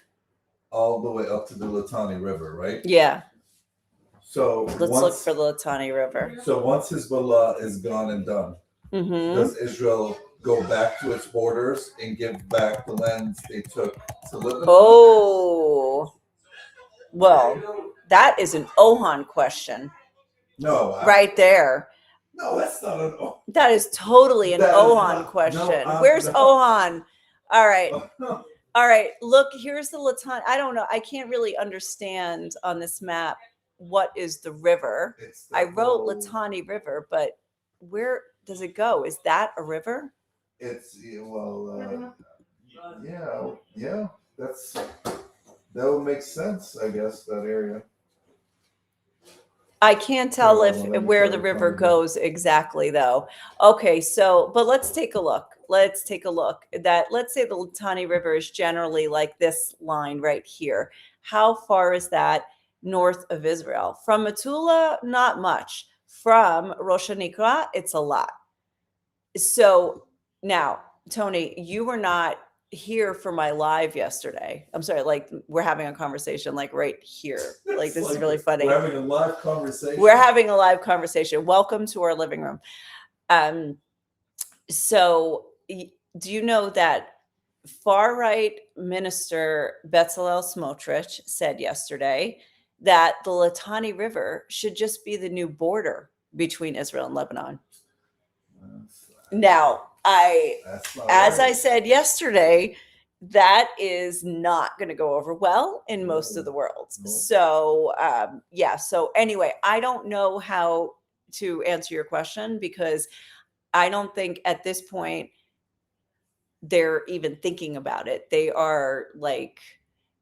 B: all the way up to the Litani River, right?
A: Yeah.
B: So
A: let's look for the Litani River.
B: So once Hezbollah is gone and done, does Israel go back to its borders and give back the lands they took to Lebanon?
A: Oh, well, that is an Ohan question.
B: No,
A: right there.
B: No, that's not an Ohan.
A: That is totally an Ohan question. No, where's Ohan? All right. All right. Look, here's the Litani. I don't know. I can't really understand on this map what is the river. I wrote Litani River, but where does it go? Is that a river?
B: It's yeah. That would make sense, I guess, that area.
A: I can't tell where the river goes exactly, though. Okay, so, but let's take a look. Let's say the Litani River is generally like this line right here. How far is that north of Israel? From Metula, not much. From Rosh Hanikra, it's a lot. So now, Tony, you were not here for my live yesterday. I'm sorry, like we're having a conversation like right here. Like this is really funny.
B: We're having a live conversation.
A: We're having a live conversation. Welcome to our living room. So do you know that far-right minister Bezalel Smotrich said yesterday that the Litani River should just be the new border between Israel and Lebanon? Now, I said yesterday, that is not going to go over well in most of the world. So, So anyway, I don't know how to answer your question because I don't think at this point they're even thinking about it. They are like,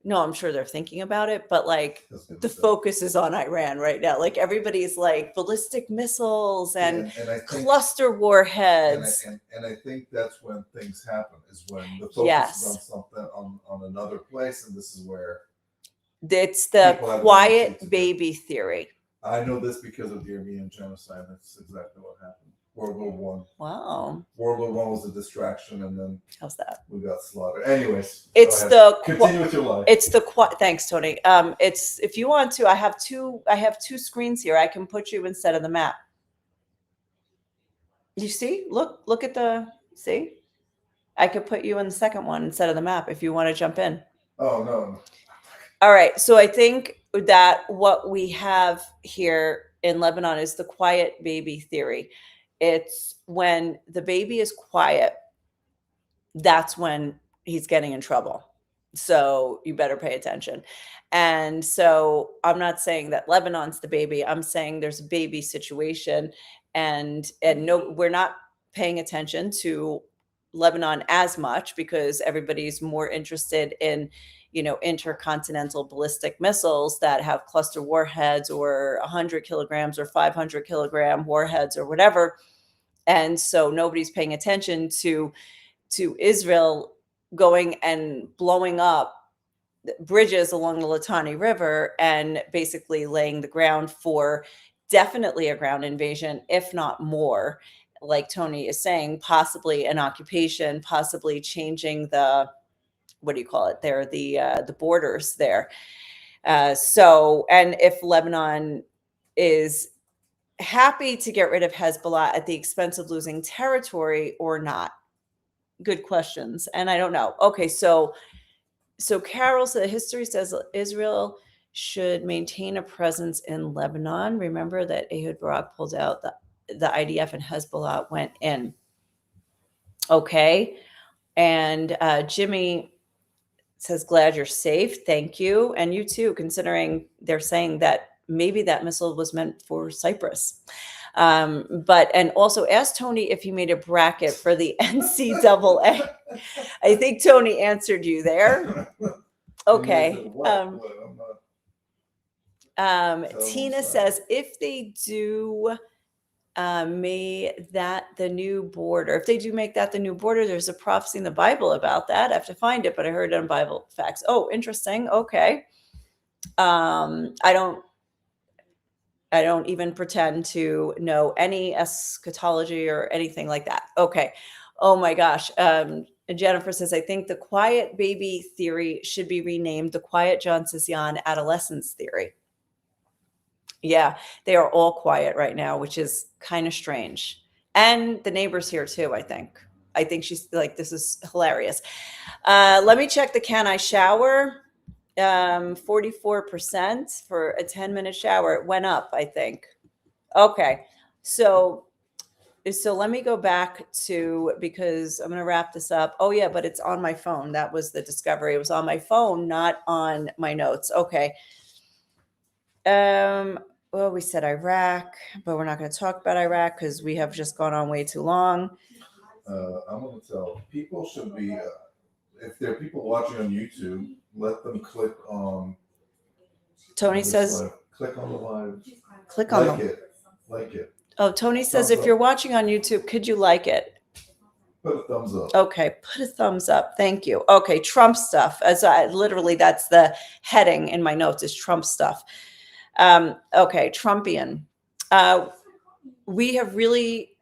A: no, I'm sure they're thinking about it, but like the focus is on Iran right now. Like everybody's like ballistic missiles and cluster warheads.
B: And I think that's when things happen, is when the focus is on something on another place, and this is where
A: it's the quiet baby theory.
B: I know this because of the Armenian genocide. That's exactly what happened. World War One.
A: Wow.
B: World War One was a distraction, and then
A: How's that?
B: we got slaughtered. Anyways,
A: It's
B: go
A: the
B: ahead. Continue with your life.
A: It's the thanks, Tony. It's, if you want to, I have two screens here. I can put you instead of the map. You see? Look at the, see? I could put you in the second one instead of the map if you want to jump in.
B: Oh no.
A: All right. So I think that what we have here in Lebanon is the quiet baby theory. It's when the baby is quiet, that's when he's getting in trouble. So you better pay attention. And so I'm not saying that Lebanon's the baby. I'm saying there's a baby situation, and no, we're not paying attention to Lebanon as much because everybody's more interested in, intercontinental ballistic missiles that have cluster warheads or 100 kilograms or 500 kilogram warheads or whatever. And so nobody's paying attention to Israel going and blowing up bridges along the Litani River and basically laying the ground for definitely a ground invasion, if not more. Like Tony is saying, possibly an occupation, possibly changing the, what do you call it there, the borders there. So, and if Lebanon is happy to get rid of Hezbollah at the expense of losing territory or not, good questions. And I don't know. Okay, so Carol said history says Israel should maintain a presence in Lebanon. Remember that Ehud Barak pulled out, the IDF and Hezbollah went in. Okay. And Jimmy says, glad you're safe. Thank you. And you too, considering they're saying that maybe that missile was meant for Cyprus. And also ask Tony if he made a bracket for the NCAA. I think Tony answered you there. Okay. Tina says, if they do make that the new border, there's a prophecy in the Bible about that. I have to find it, but I heard it on Bible Facts. Oh, interesting. Okay. I don't even pretend to know any eschatology or anything like that. Okay. Oh my gosh. Jennifer says, I think the quiet baby theory should be renamed the quiet John Sisyan adolescence theory. Yeah, they are all quiet right now, which is kind of strange. And the neighbor's here too, I think. I think she's like, this is hilarious. Let me check the can I shower? 44% for a 10-minute shower. It went up, I think. Okay. So let me go back to, because I'm going to wrap this up. Oh yeah, but it's on my phone. That was the discovery. It was on my phone, not on my notes. Okay. Well, we said Iraq, but we're not going to talk about Iraq because we have just gone on way too long.
B: I'm going to tell people should be, if there are people watching on YouTube, let them click on.
A: Tony says,
B: click on the live.
A: Click on
B: like it.
A: Oh, Tony says, if you're watching on YouTube, could you like it?
B: Put a thumbs up.
A: Okay, put a thumbs up. Thank you. Okay, Trump stuff. Literally, that's the heading in my notes, is Trump stuff. Okay, Trumpian. We have really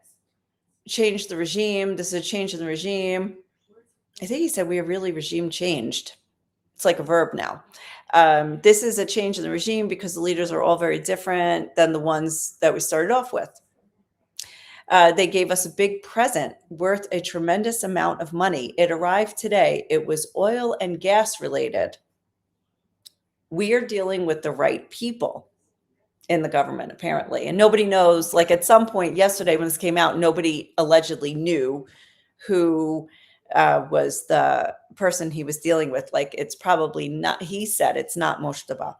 A: changed the regime. This is a change in the regime. I think he said we have really regime changed. It's like a verb now. This is a change in the regime because the leaders are all very different than the ones that we started off with. They gave us a big present worth a tremendous amount of money. It arrived today. It was oil and gas related. We are dealing with the right people in the government, apparently. And nobody knows, like at some point yesterday when this came out, nobody allegedly knew who was the person he was dealing with. Like, it's probably not, he said it's not Moshtaba,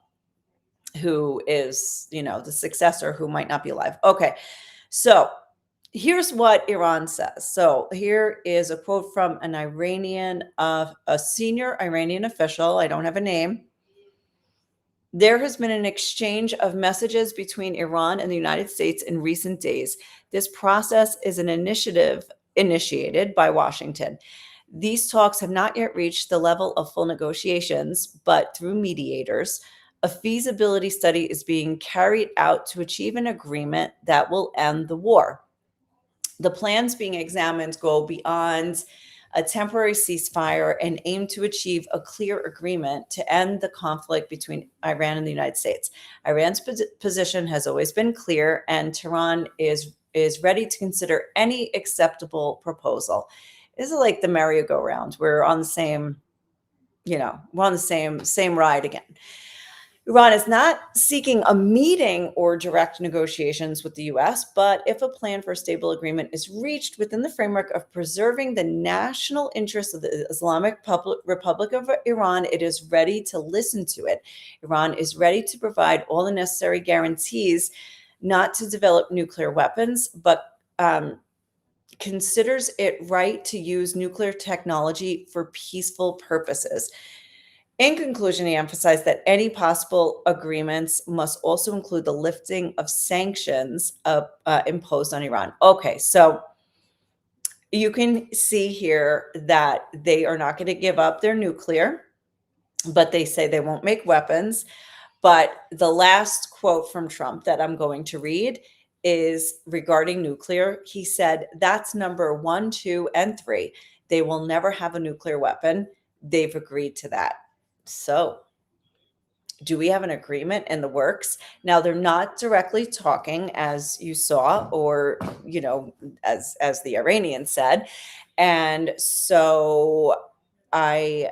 A: who is, the successor, who might not be alive. Okay. So here's what Iran says. So here is a quote from an a senior Iranian official. I don't have a name. There has been an exchange of messages between Iran and the United States in recent days. This process is an initiative initiated by Washington. These talks have not yet reached the level of full negotiations, but through mediators, a feasibility study is being carried out to achieve an agreement that will end the war. The plans being examined go beyond a temporary ceasefire and aim to achieve a clear agreement to end the conflict between Iran and the United States. Iran's position has always been clear, and Tehran is ready to consider any acceptable proposal. This is like the merry-go-round. We're on the same, we're on the same ride again. Iran is not seeking a meeting or direct negotiations with the U.S., but if a plan for a stable agreement is reached within the framework of preserving the national interests of the Islamic Republic of Iran, it is ready to listen to it. Iran is ready to provide all the necessary guarantees not to develop nuclear weapons, but considers it right to use nuclear technology for peaceful purposes. In conclusion, he emphasized that any possible agreements must also include the lifting of sanctions imposed on Iran. Okay, so you can see here that they are not going to give up their nuclear, but they say they won't make weapons. But the last quote from Trump that I'm going to read is regarding nuclear. He said, that's number 1, 2, and 3. They will never have a nuclear weapon. They've agreed to that. So do we have an agreement in the works? Now, they're not directly talking, as you saw, or, as the Iranians said. And so I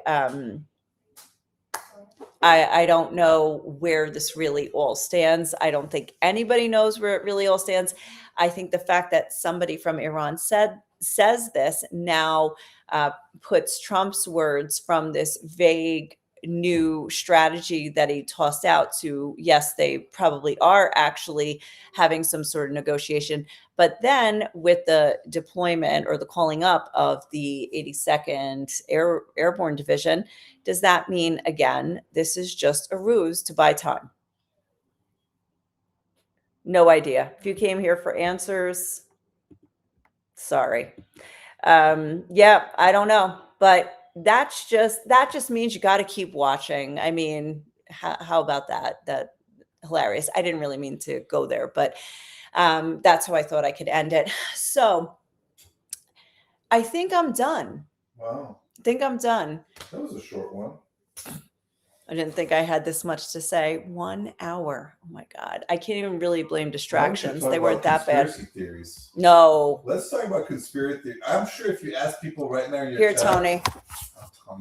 A: don't know where this really all stands. I don't think anybody knows where it really all stands. I think the fact that somebody from Iran says this now puts Trump's words from this vague new strategy that he tossed out to, yes, they probably are actually having some sort of negotiation. But then with the deployment or the calling up of the 82nd Airborne Division, does that mean, again, this is just a ruse to buy time? No idea. If you came here for answers, sorry. Yeah, I don't know. But that just means you got to keep watching. I mean, how about that? That hilarious. I didn't really mean to go there, but that's how I thought I could end it. So I think I'm done.
B: Wow.
A: I think I'm done.
B: That was a short one.
A: I didn't think I had this much to say. 1 hour. Oh my God. I can't even really blame distractions. They weren't that bad.
B: Conspiracy theories.
A: No.
B: Let's talk about conspiracy theories. I'm sure if you ask people right now,
A: Here,
B: chat,
A: Tony.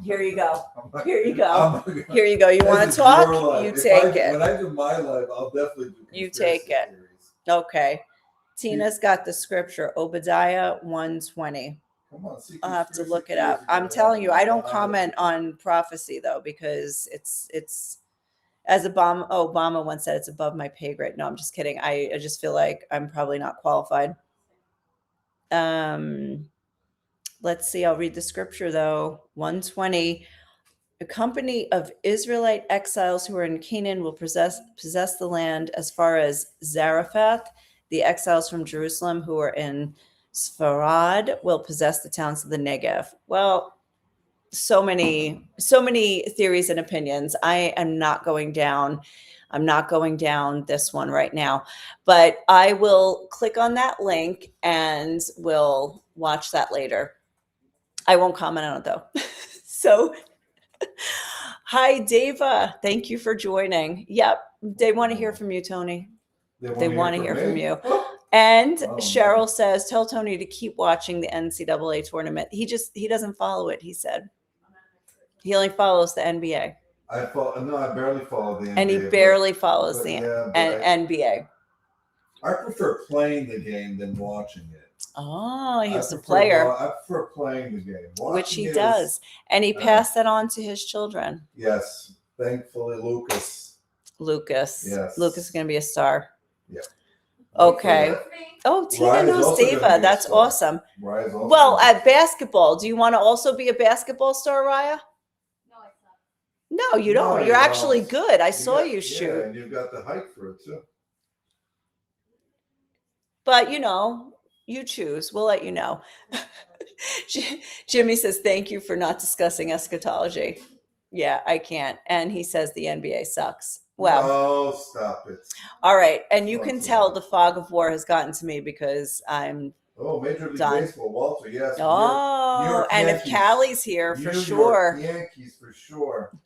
A: Here you go. Here you go.
B: Here
A: Here you go. You want to talk? You take it.
B: When I do my live, I'll definitely do
A: You take it.
B: theories.
A: Okay. Tina's got the scripture, Obadiah 1:20.
B: Come on, see,
A: I'll have to look it up. I'm telling you, I don't comment on prophecy though, because it's as Obama once said, it's above my pay grade. No, I'm just kidding. I just feel like I'm probably not qualified. Let's see. I'll read the scripture though. 1:20. A company of Israelite exiles who are in Canaan will possess the land as far as Zarephath. The exiles from Jerusalem who are in Sfarad will possess the towns of the Negev. Well, so many theories and opinions. I am not going down. I'm not going down this one right now, but I will click on that link and we'll watch that later. I won't comment on it though. So, hi, Deva. Thank you for joining. Yep. They want to hear from you, Tony. They want to hear from you. And Cheryl says, tell Tony to keep watching the NCAA tournament. He doesn't follow it, he said. He only follows the NBA.
B: I barely follow the NBA.
A: And he barely follows the NBA.
B: I prefer playing the game than watching it.
A: Oh, he's a player.
B: I prefer playing the game.
A: Which he does. And he passed that on to his children.
B: Yes. Thankfully, Lucas.
A: Yes. Lucas is going to be a star.
B: Yeah.
A: Okay. Oh, Tina knows Deva. That's awesome.
B: Also
A: well, at basketball, do you want to also be a basketball star, Raya? No, you don't.
B: No,
A: You're actually good. I saw you shoot.
B: Yeah, and you've got the height for it too.
A: But you choose. We'll let you know. Jimmy says, thank you for not discussing eschatology. Yeah, I can't. And he says the NBA sucks. Well,
B: oh, stop it.
A: All right. And you can tell the fog of war has gotten to me because I'm
B: Oh, Major League
A: Done.
B: Baseball, Walter. Yes.
A: Oh,
B: New York
A: and if
B: Yankees.
A: Callie's here, for
B: New
A: sure.
B: York Yankees for sure.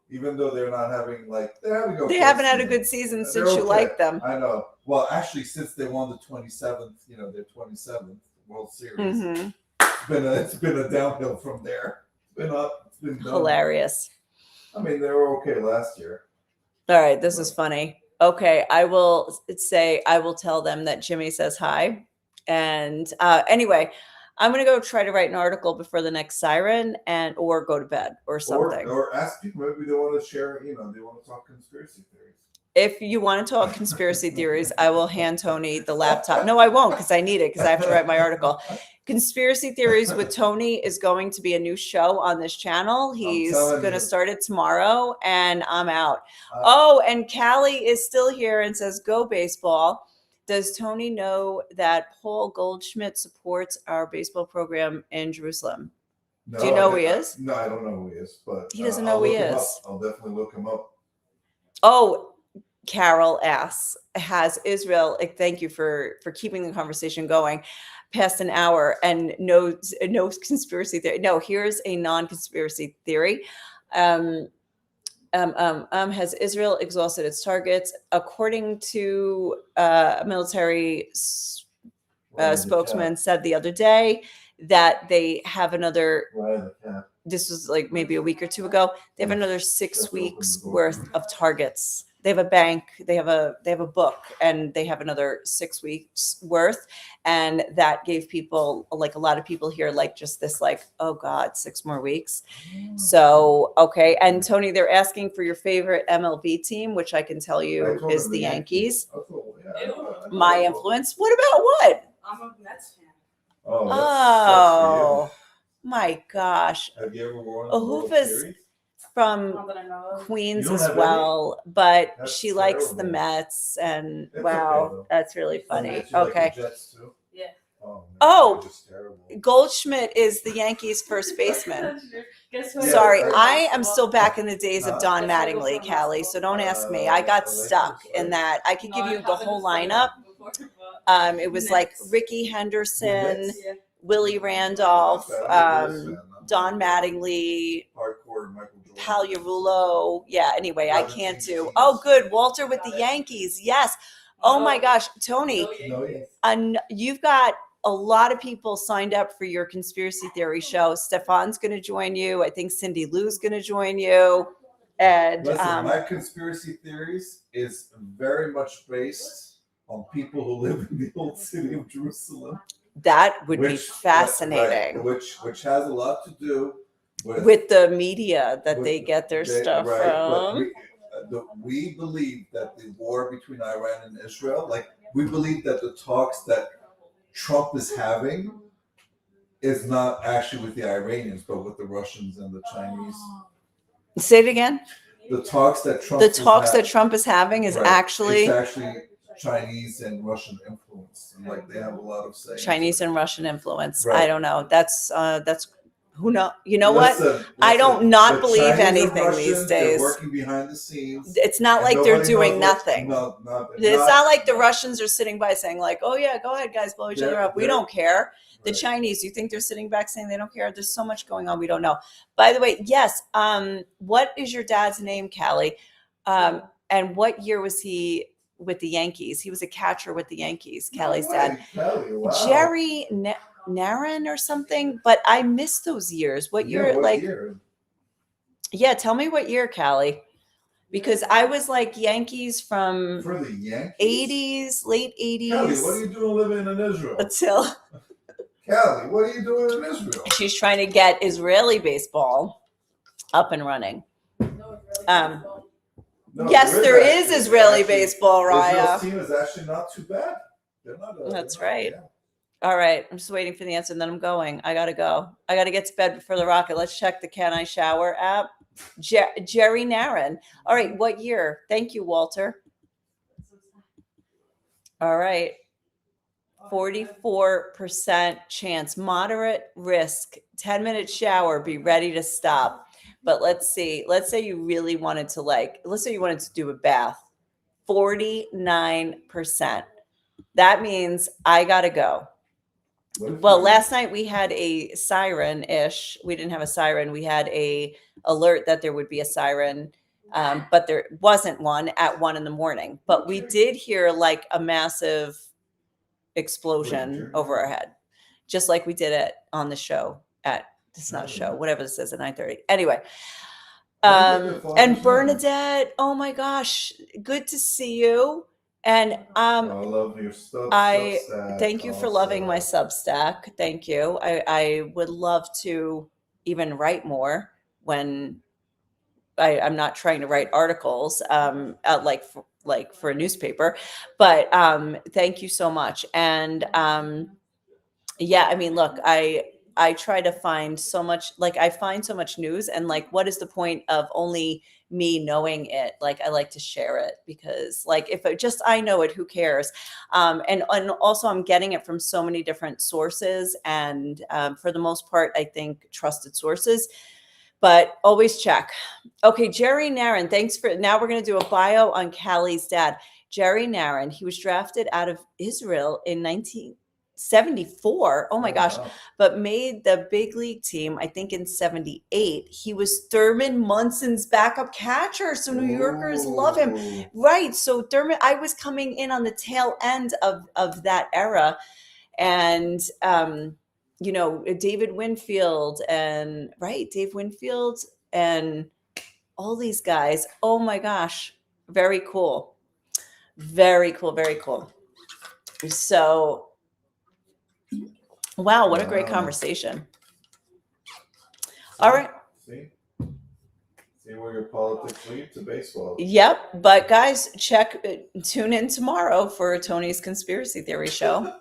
B: Even though they're not having they're having
A: They haven't had a good season since you liked them.
B: I know. Well, actually, since they won the 27th, their 27th World Series,
A: Mhm.
B: it's been a downhill from there. It's been up. It's been done.
A: Hilarious.
B: I mean, they were okay last year.
A: All right, this is funny. Okay, I will tell them that Jimmy says hi. And anyway, I'm gonna go try to write an article before the next siren or go to bed or something.
B: Or ask people, maybe they want to share, they want to talk conspiracy theories.
A: If you want to talk conspiracy theories, I will hand Tony the laptop. No, I won't, because I need it, because I have to write my article. Conspiracy Theories with Tony is going to be a new show on this channel. He's going to start it tomorrow, and I'm out. And Callie is still here and says, go baseball. Does Tony know that Paul Goldschmidt supports our baseball program in Jerusalem?
B: No,
A: do you know who he is?
B: No, I don't know who he is, but
A: he doesn't know who he is.
B: I'll definitely look him up.
A: Oh, Carol asks, has Israel, thank you for keeping the conversation going past an hour, and no conspiracy theory. No, here's a non-conspiracy theory. Has Israel exhausted its targets? According to a military spokesman said the other day that they have another, this was like maybe a week or two ago, they have another 6 weeks worth of targets. They have a bank, they have a book, and they have another 6 weeks worth. And that gave people, like a lot of people here, like just this, like, oh God, 6 more weeks. So, okay. And Tony, they're asking for your favorite MLB team, which I can tell you is the Yankees. My influence. What about what?
C: I'm a Mets fan.
A: Oh my gosh.
B: Have you ever worn
A: Ahufa's from Queens as well, but she likes the Mets, and wow, that's really funny. Okay.
C: Yeah.
A: Oh, Goldschmidt is the Yankees' first baseman. Sorry, I am still back in the days of Don Mattingly, Callie, so don't ask me. I got stuck in that. I could give you the whole lineup. It was like Ricky Henderson, Willie Randolph, Don Mattingly, Pagliarulo. Yeah, anyway, I can't do. Oh, good. Walter with the Yankees. Yes. Oh my gosh, Tony, you've got a lot of people signed up for your conspiracy theory show. Stefan's going to join you. I think Cindy Lou's going to join you. And
B: listen, my conspiracy theories is very much based on people who live in the old city of Jerusalem.
A: That would be fascinating.
B: Right, which has a lot to do
A: with the media that they get their stuff from.
B: We believe that the war between Iran and Israel, we believe that the talks that Trump is having is not actually with the Iranians, but with the Russians and the Chinese.
A: Say it again.
B: The talks that
A: Trump is having is actually
B: Chinese and Russian influence, and they have a lot of say.
A: Chinese and Russian influence. Right. I don't know. That's who know. You know what? I don't not believe anything these days.
B: Working behind the scenes.
A: It's not like they're doing nothing. It's not like the Russians are sitting by saying like, "Oh yeah, go ahead, guys, blow each other up. We don't care." The Chinese, you think they're sitting back saying they don't care? There's so much going on. We don't know. By the way, yes. What is your dad's name, Callie? And what year was he with the Yankees? He was a catcher with the Yankees. Callie's dad, Jerry Naran or something. But I missed those years. What year? Year? Yeah, tell me what year, Callie. Because I was like Yankees from
B: for the Yankees?
A: 80s, late 80s.
B: Callie, what are you doing living in Israel?
A: Until
B: Callie, what are you doing in Israel?
A: She's trying to get Israeli baseball up and running. Yes, there is Israeli baseball, Raya.
B: Israel's team is actually not too bad. They're not.
A: That's right. Yeah. All right. I'm just waiting for the answer, and then I'm going. I got to go. I got to get to bed before the rocket. Let's check the Can I Shower app. Jerry Naran. All right. What year? Thank you, Walter. All right. 44% chance, moderate risk, 10-minute shower, be ready to stop. But let's see. Let's say you really wanted to let's say you wanted to do a bath. 49%. That means I got to go.
B: What if
A: Well,
B: you-
A: last night we had a siren-ish. We didn't have a siren. We had a alert that there would be a siren, but there wasn't one at 1 in the morning. But we did hear like a massive explosion over our head, just like we did it on the show at, it's not a show, whatever this is at 9:30. Anyway, and Bernadette, oh my gosh, good to see you. And
B: I love your stuff.
A: I
B: Substack
A: thank you for loving my
B: also.
A: Substack. Thank you. I would love to even write more when I'm not trying to write articles like for a newspaper, but thank you so much. And yeah, I mean, look, I try to find so much, like I find so much news, and like what is the point of only me knowing it? Like I like to share it, because like if it just I know it, who cares? And also I'm getting it from so many different sources, and for the most part I think trusted sources, but always check. Okay, Jerry Naran, thanks for, now we're going to do a bio on Callie's dad. Jerry Naran, he was drafted out of Israel in 1974. Oh my gosh.
B: Wow.
A: But made the big league team, I think in 78. He was Thurman Munson's backup catcher. So New Yorkers love him.
B: Ooh.
A: Right. So Thurman, I was coming in on the tail end of that era. And, you know, David Winfield and Dave Winfield and all these guys. Oh my gosh. Very cool. Very cool. Very cool. So, wow, what a great
B: Wow.
A: conversation.
B: See?
A: All right.
B: See where your politics lead to baseball.
A: Yep. But guys, tune in tomorrow for Tony's conspiracy theory show.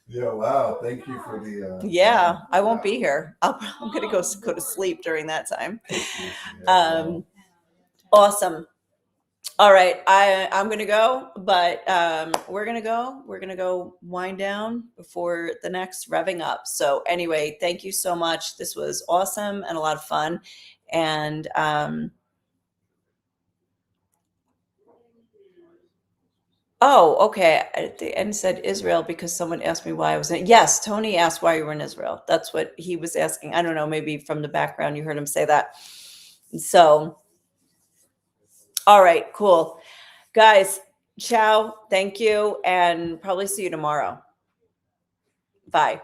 B: Yeah, wow. Thank you for the
A: Yeah, I won't be here. I'm going to go to sleep during that time. Awesome. All right, I'm gonna go, but we're gonna go wind down before the next revving up. So anyway, thank you so much. This was awesome and a lot of fun. And oh, okay. At the end said Israel because someone asked me why I was in. Yes, Tony asked why you were in Israel. That's what he was asking. I don't know, maybe from the background you heard him say that. So, all right, cool. Guys, ciao. Thank you. And probably see you tomorrow. Bye.